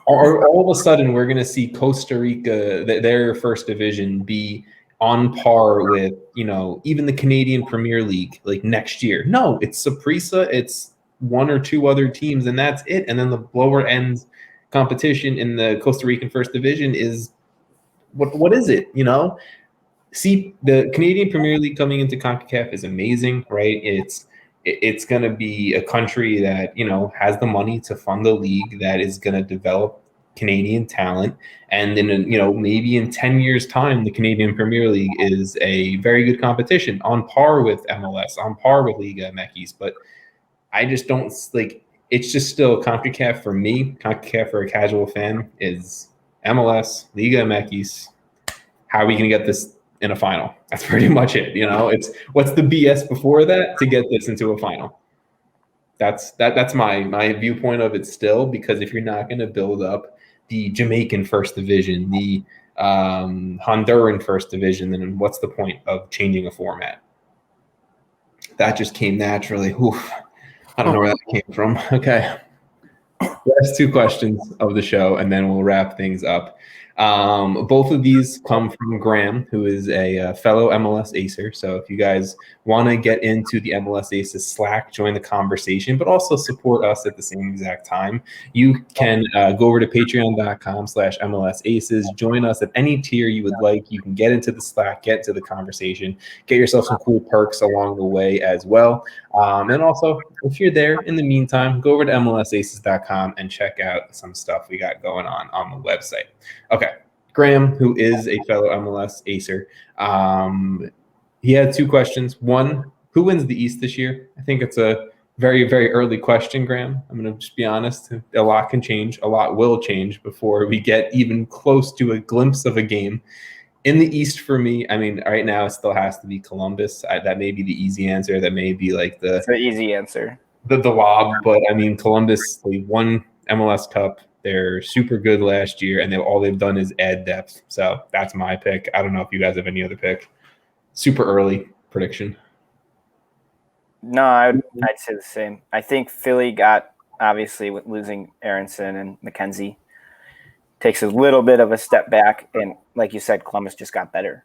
[SPEAKER 1] all of a sudden we're going to see Costa Rica, their first division, be on par with, even the Canadian Premier League like next year? No, it's Saprissa, it's one or two other teams, and that's it. And then the lower end competition in the Costa Rican first division is what is it? See, the Canadian Premier League coming into CONCACAF is amazing, right? It's going to be a country that, has the money to fund the league that is going to develop Canadian talent. And then, maybe in 10 years' time, the Canadian Premier League is a very good competition, on par with MLS, on par with Liga MX. But I just don't it's just still CONCACAF for me. CONCACAF for a casual fan is MLS, Liga MX. How are we going to get this in a final? That's pretty much it. It's what's the BS before that to get this into a final? That's my viewpoint of it still, because if you're not going to build up the Jamaican first division, the Honduran first division, then what's the point of changing a format? That just came naturally. Oof. I don't know where that came from. Okay. Last two questions of the show, and then we'll wrap things up. Both of these come from Graham, who is a fellow MLS Acer. So if you guys want to get into the MLS Aces Slack, join the conversation, but also support us at the same exact time, you can go over to patreon.com/MLSAces. Join us at any tier you would like. You can get into the Slack, get to the conversation, get yourself some cool perks along the way as well. And also, if you're there in the meantime, go over to MLSAces.com and check out some stuff we got going on the website. Okay. Graham, who is a fellow MLS Acer, he had two questions. One, who wins the East this year? I think it's a very, very early question, Graham. I'm going to just be honest. A lot can change. A lot will change before we get even close to a glimpse of a game. In the East, for me, I mean, right now it still has to be Columbus. That may be the easy answer. That may be like
[SPEAKER 3] the easy answer.
[SPEAKER 1] The lob, but I mean, Columbus, they won MLS Cup. They're super good last year, and all they've done is add depth. So that's my pick. I don't know if you guys have any other pick. Super early prediction.
[SPEAKER 3] No, I'd say the same. I think Philly got, obviously, with losing Aronson and McKenzie, takes a little bit of a step back. And like you said, Columbus just got better.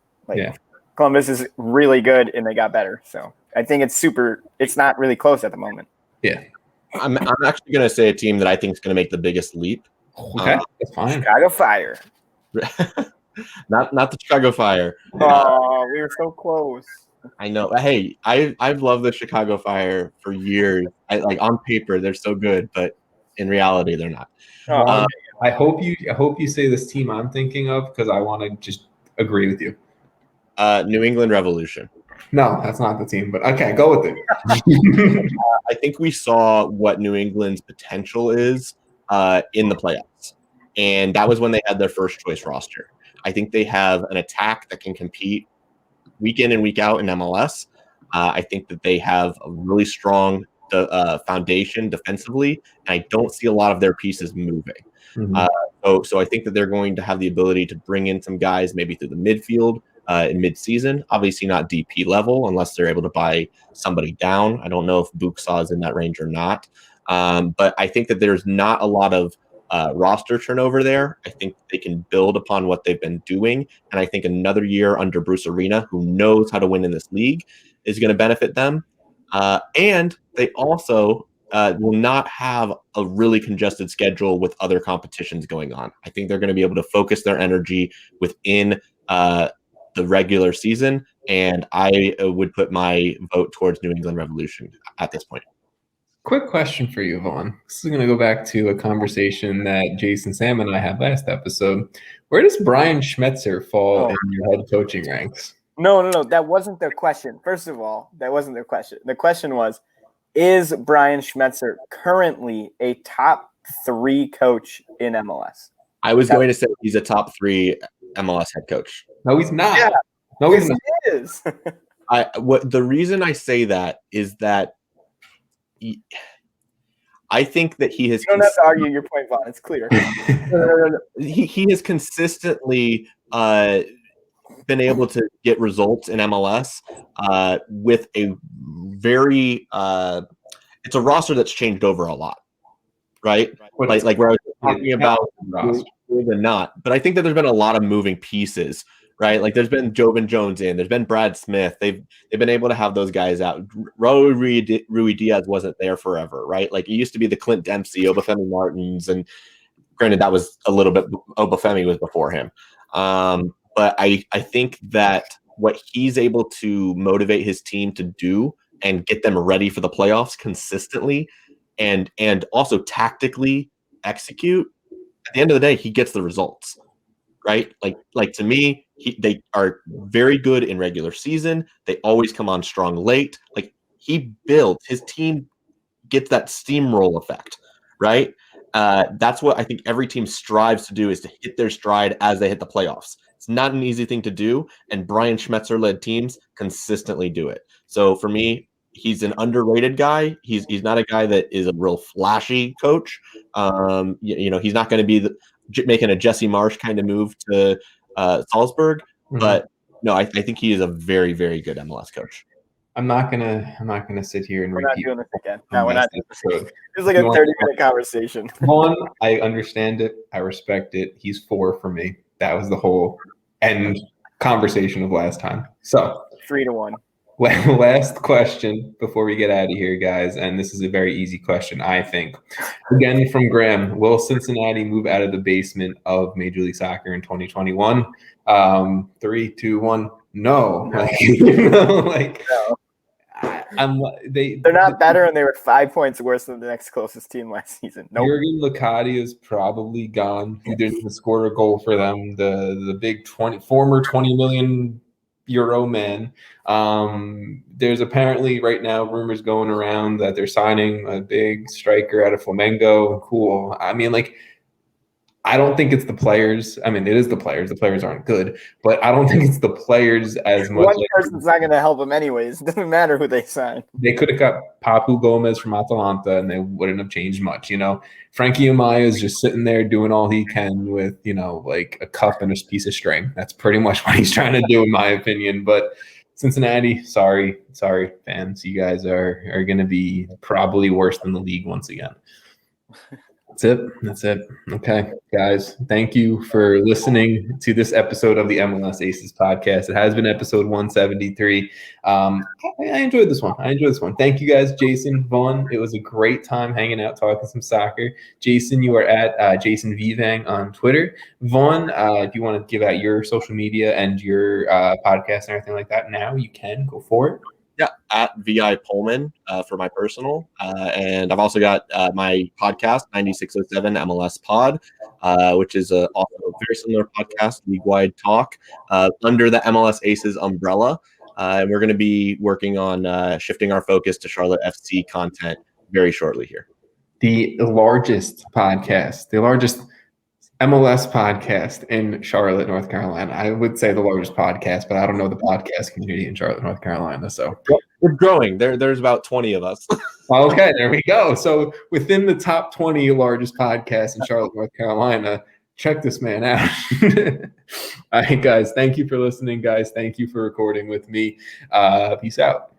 [SPEAKER 3] Columbus is really good, and they got better. So I think it's not really close at the moment.
[SPEAKER 1] Yeah.
[SPEAKER 2] I'm actually going to say a team that I think is going to make the biggest leap.
[SPEAKER 1] Okay, that's fine.
[SPEAKER 3] Chicago Fire.
[SPEAKER 2] not the Chicago Fire.
[SPEAKER 3] Oh, we were so close.
[SPEAKER 2] I know. Hey, I've loved the Chicago Fire for years. On paper they're so good, but in reality they're not.
[SPEAKER 1] I hope you say this team I'm thinking of because I want to just agree with you.
[SPEAKER 2] New England Revolution.
[SPEAKER 1] No, that's not the team, but okay, go with it.
[SPEAKER 2] I think we saw what New England's potential is in the playoffs, and that was when they had their first choice roster. I think they have an attack that can compete week in and week out in MLS. I think that they have a really strong foundation defensively, and I don't see a lot of their pieces moving. Mm-hmm. So I think that they're going to have the ability to bring in some guys maybe through the midfield in mid-season. Obviously not DP level unless they're able to buy somebody down. I don't know if Buxaw is in that range or not. But I think that there's not a lot of roster turnover there. I think they can build upon what they've been doing. And I think another year under Bruce Arena, who knows how to win in this league, is going to benefit them. And they also will not have a really congested schedule with other competitions going on. I think they're going to be able to focus their energy within the regular season. And I would put my vote towards New England Revolution at this point.
[SPEAKER 1] Quick question for you, Vaughn. This is going to go back to a conversation that Jason, Sam, and I had last episode. Where does Brian Schmetzer fall in your head coaching ranks?
[SPEAKER 3] No. That wasn't their question. First of all, that wasn't their question. The question was, is Brian Schmetzer currently a top 3 coach in MLS?
[SPEAKER 2] I was going to say he's a top 3 MLS head coach.
[SPEAKER 1] No, he's not.
[SPEAKER 3] Yeah.
[SPEAKER 1] No, he's not.
[SPEAKER 3] He is.
[SPEAKER 2] The reason I say that is that I think that he has.
[SPEAKER 3] You don't have to argue your point, Vaughn. It's clear.
[SPEAKER 2] He has consistently been able to get results in MLS with a very. It's a roster that's changed over a lot, right? Like where I was talking about than not, but I think that there's been a lot of moving pieces. Right, like there's been Jovan Jones in, there's been Brad Smith. They've been able to have those guys out. Rui Diaz wasn't there forever, right? Like it used to be the Clint Dempsey, Obafemi Martins, and granted that was a little bit. Obafemi was before him, but I think that what he's able to motivate his team to do and get them ready for the playoffs consistently, and also tactically execute. At the end of the day, he gets the results. Right, like to me, they are very good in regular season. They always come on strong late. Like he builds his team, gets that steamroll effect. Right, that's what I think every team strives to do is to hit their stride as they hit the playoffs. It's not an easy thing to do, and Brian Schmetzer-led teams consistently do it. So for me, he's an underrated guy. He's not a guy that is a real flashy coach. He's not going to be making a Jesse Marsh kind of move to Salzburg, but no, I think he is a very, very good MLS coach.
[SPEAKER 1] I'm not gonna sit here and
[SPEAKER 3] we're
[SPEAKER 1] repeat.
[SPEAKER 3] Not doing this again. No, we're not doing this. It's like a 30-minute conversation.
[SPEAKER 1] One, I understand it. I respect it. He's 4 for me. That was the whole end conversation of last time. So
[SPEAKER 3] 3-1.
[SPEAKER 1] Last question before we get out of here, guys, and this is a very easy question, I think. Again, from Graham, will Cincinnati move out of the basement of Major League Soccer in 2021? 3, 2, 1, no. They're
[SPEAKER 3] not better, and they were 5 points worse than the next closest team last season. Nope.
[SPEAKER 1] Jurgen Locadia is probably gone. He didn't score a goal for them. The big former 20 million euro man. There's apparently right now rumors going around that they're signing a big striker out of Flamengo. Cool. I mean, I don't think it's the players. I mean, it is the players. The players aren't good, but I don't think it's the players as much.
[SPEAKER 3] One person's not going to help them anyways. It doesn't matter who they sign.
[SPEAKER 1] They could have got Papu Gomez from Atalanta, and they wouldn't have changed much. Frankie Amaya is just sitting there doing all he can with, like a cup and a piece of string. That's pretty much what he's trying to do, in my opinion. But Cincinnati, sorry, fans. You guys are going to be probably worse than the league once again. That's it. Okay, guys. Thank you for listening to this episode of the MLS Aces podcast. It has been episode 173. I enjoyed this one. Thank you guys, Jason, Vaughn. It was a great time hanging out, talking some soccer. Jason, you are at Jason Vivang on Twitter. Vaughn, if you want to give out your social media and your podcast and everything like that now, you can. Go for it.
[SPEAKER 2] Yeah, at VI Pollman for my personal. And I've also got my podcast, 9607 MLS Pod, which is also a very similar podcast, league-wide talk, under the MLS Aces umbrella. And we're going to be working on shifting our focus to Charlotte FC content very shortly here.
[SPEAKER 1] The largest MLS podcast in Charlotte, North Carolina. I would say the largest podcast, but I don't know the podcast community in Charlotte, North Carolina. So
[SPEAKER 2] we're growing. There's about 20 of us.
[SPEAKER 1] Okay, there we go. So within the top 20 largest podcasts in Charlotte, North Carolina, check this man out. All right, guys. Thank you for listening, guys. Thank you for recording with me. Peace out.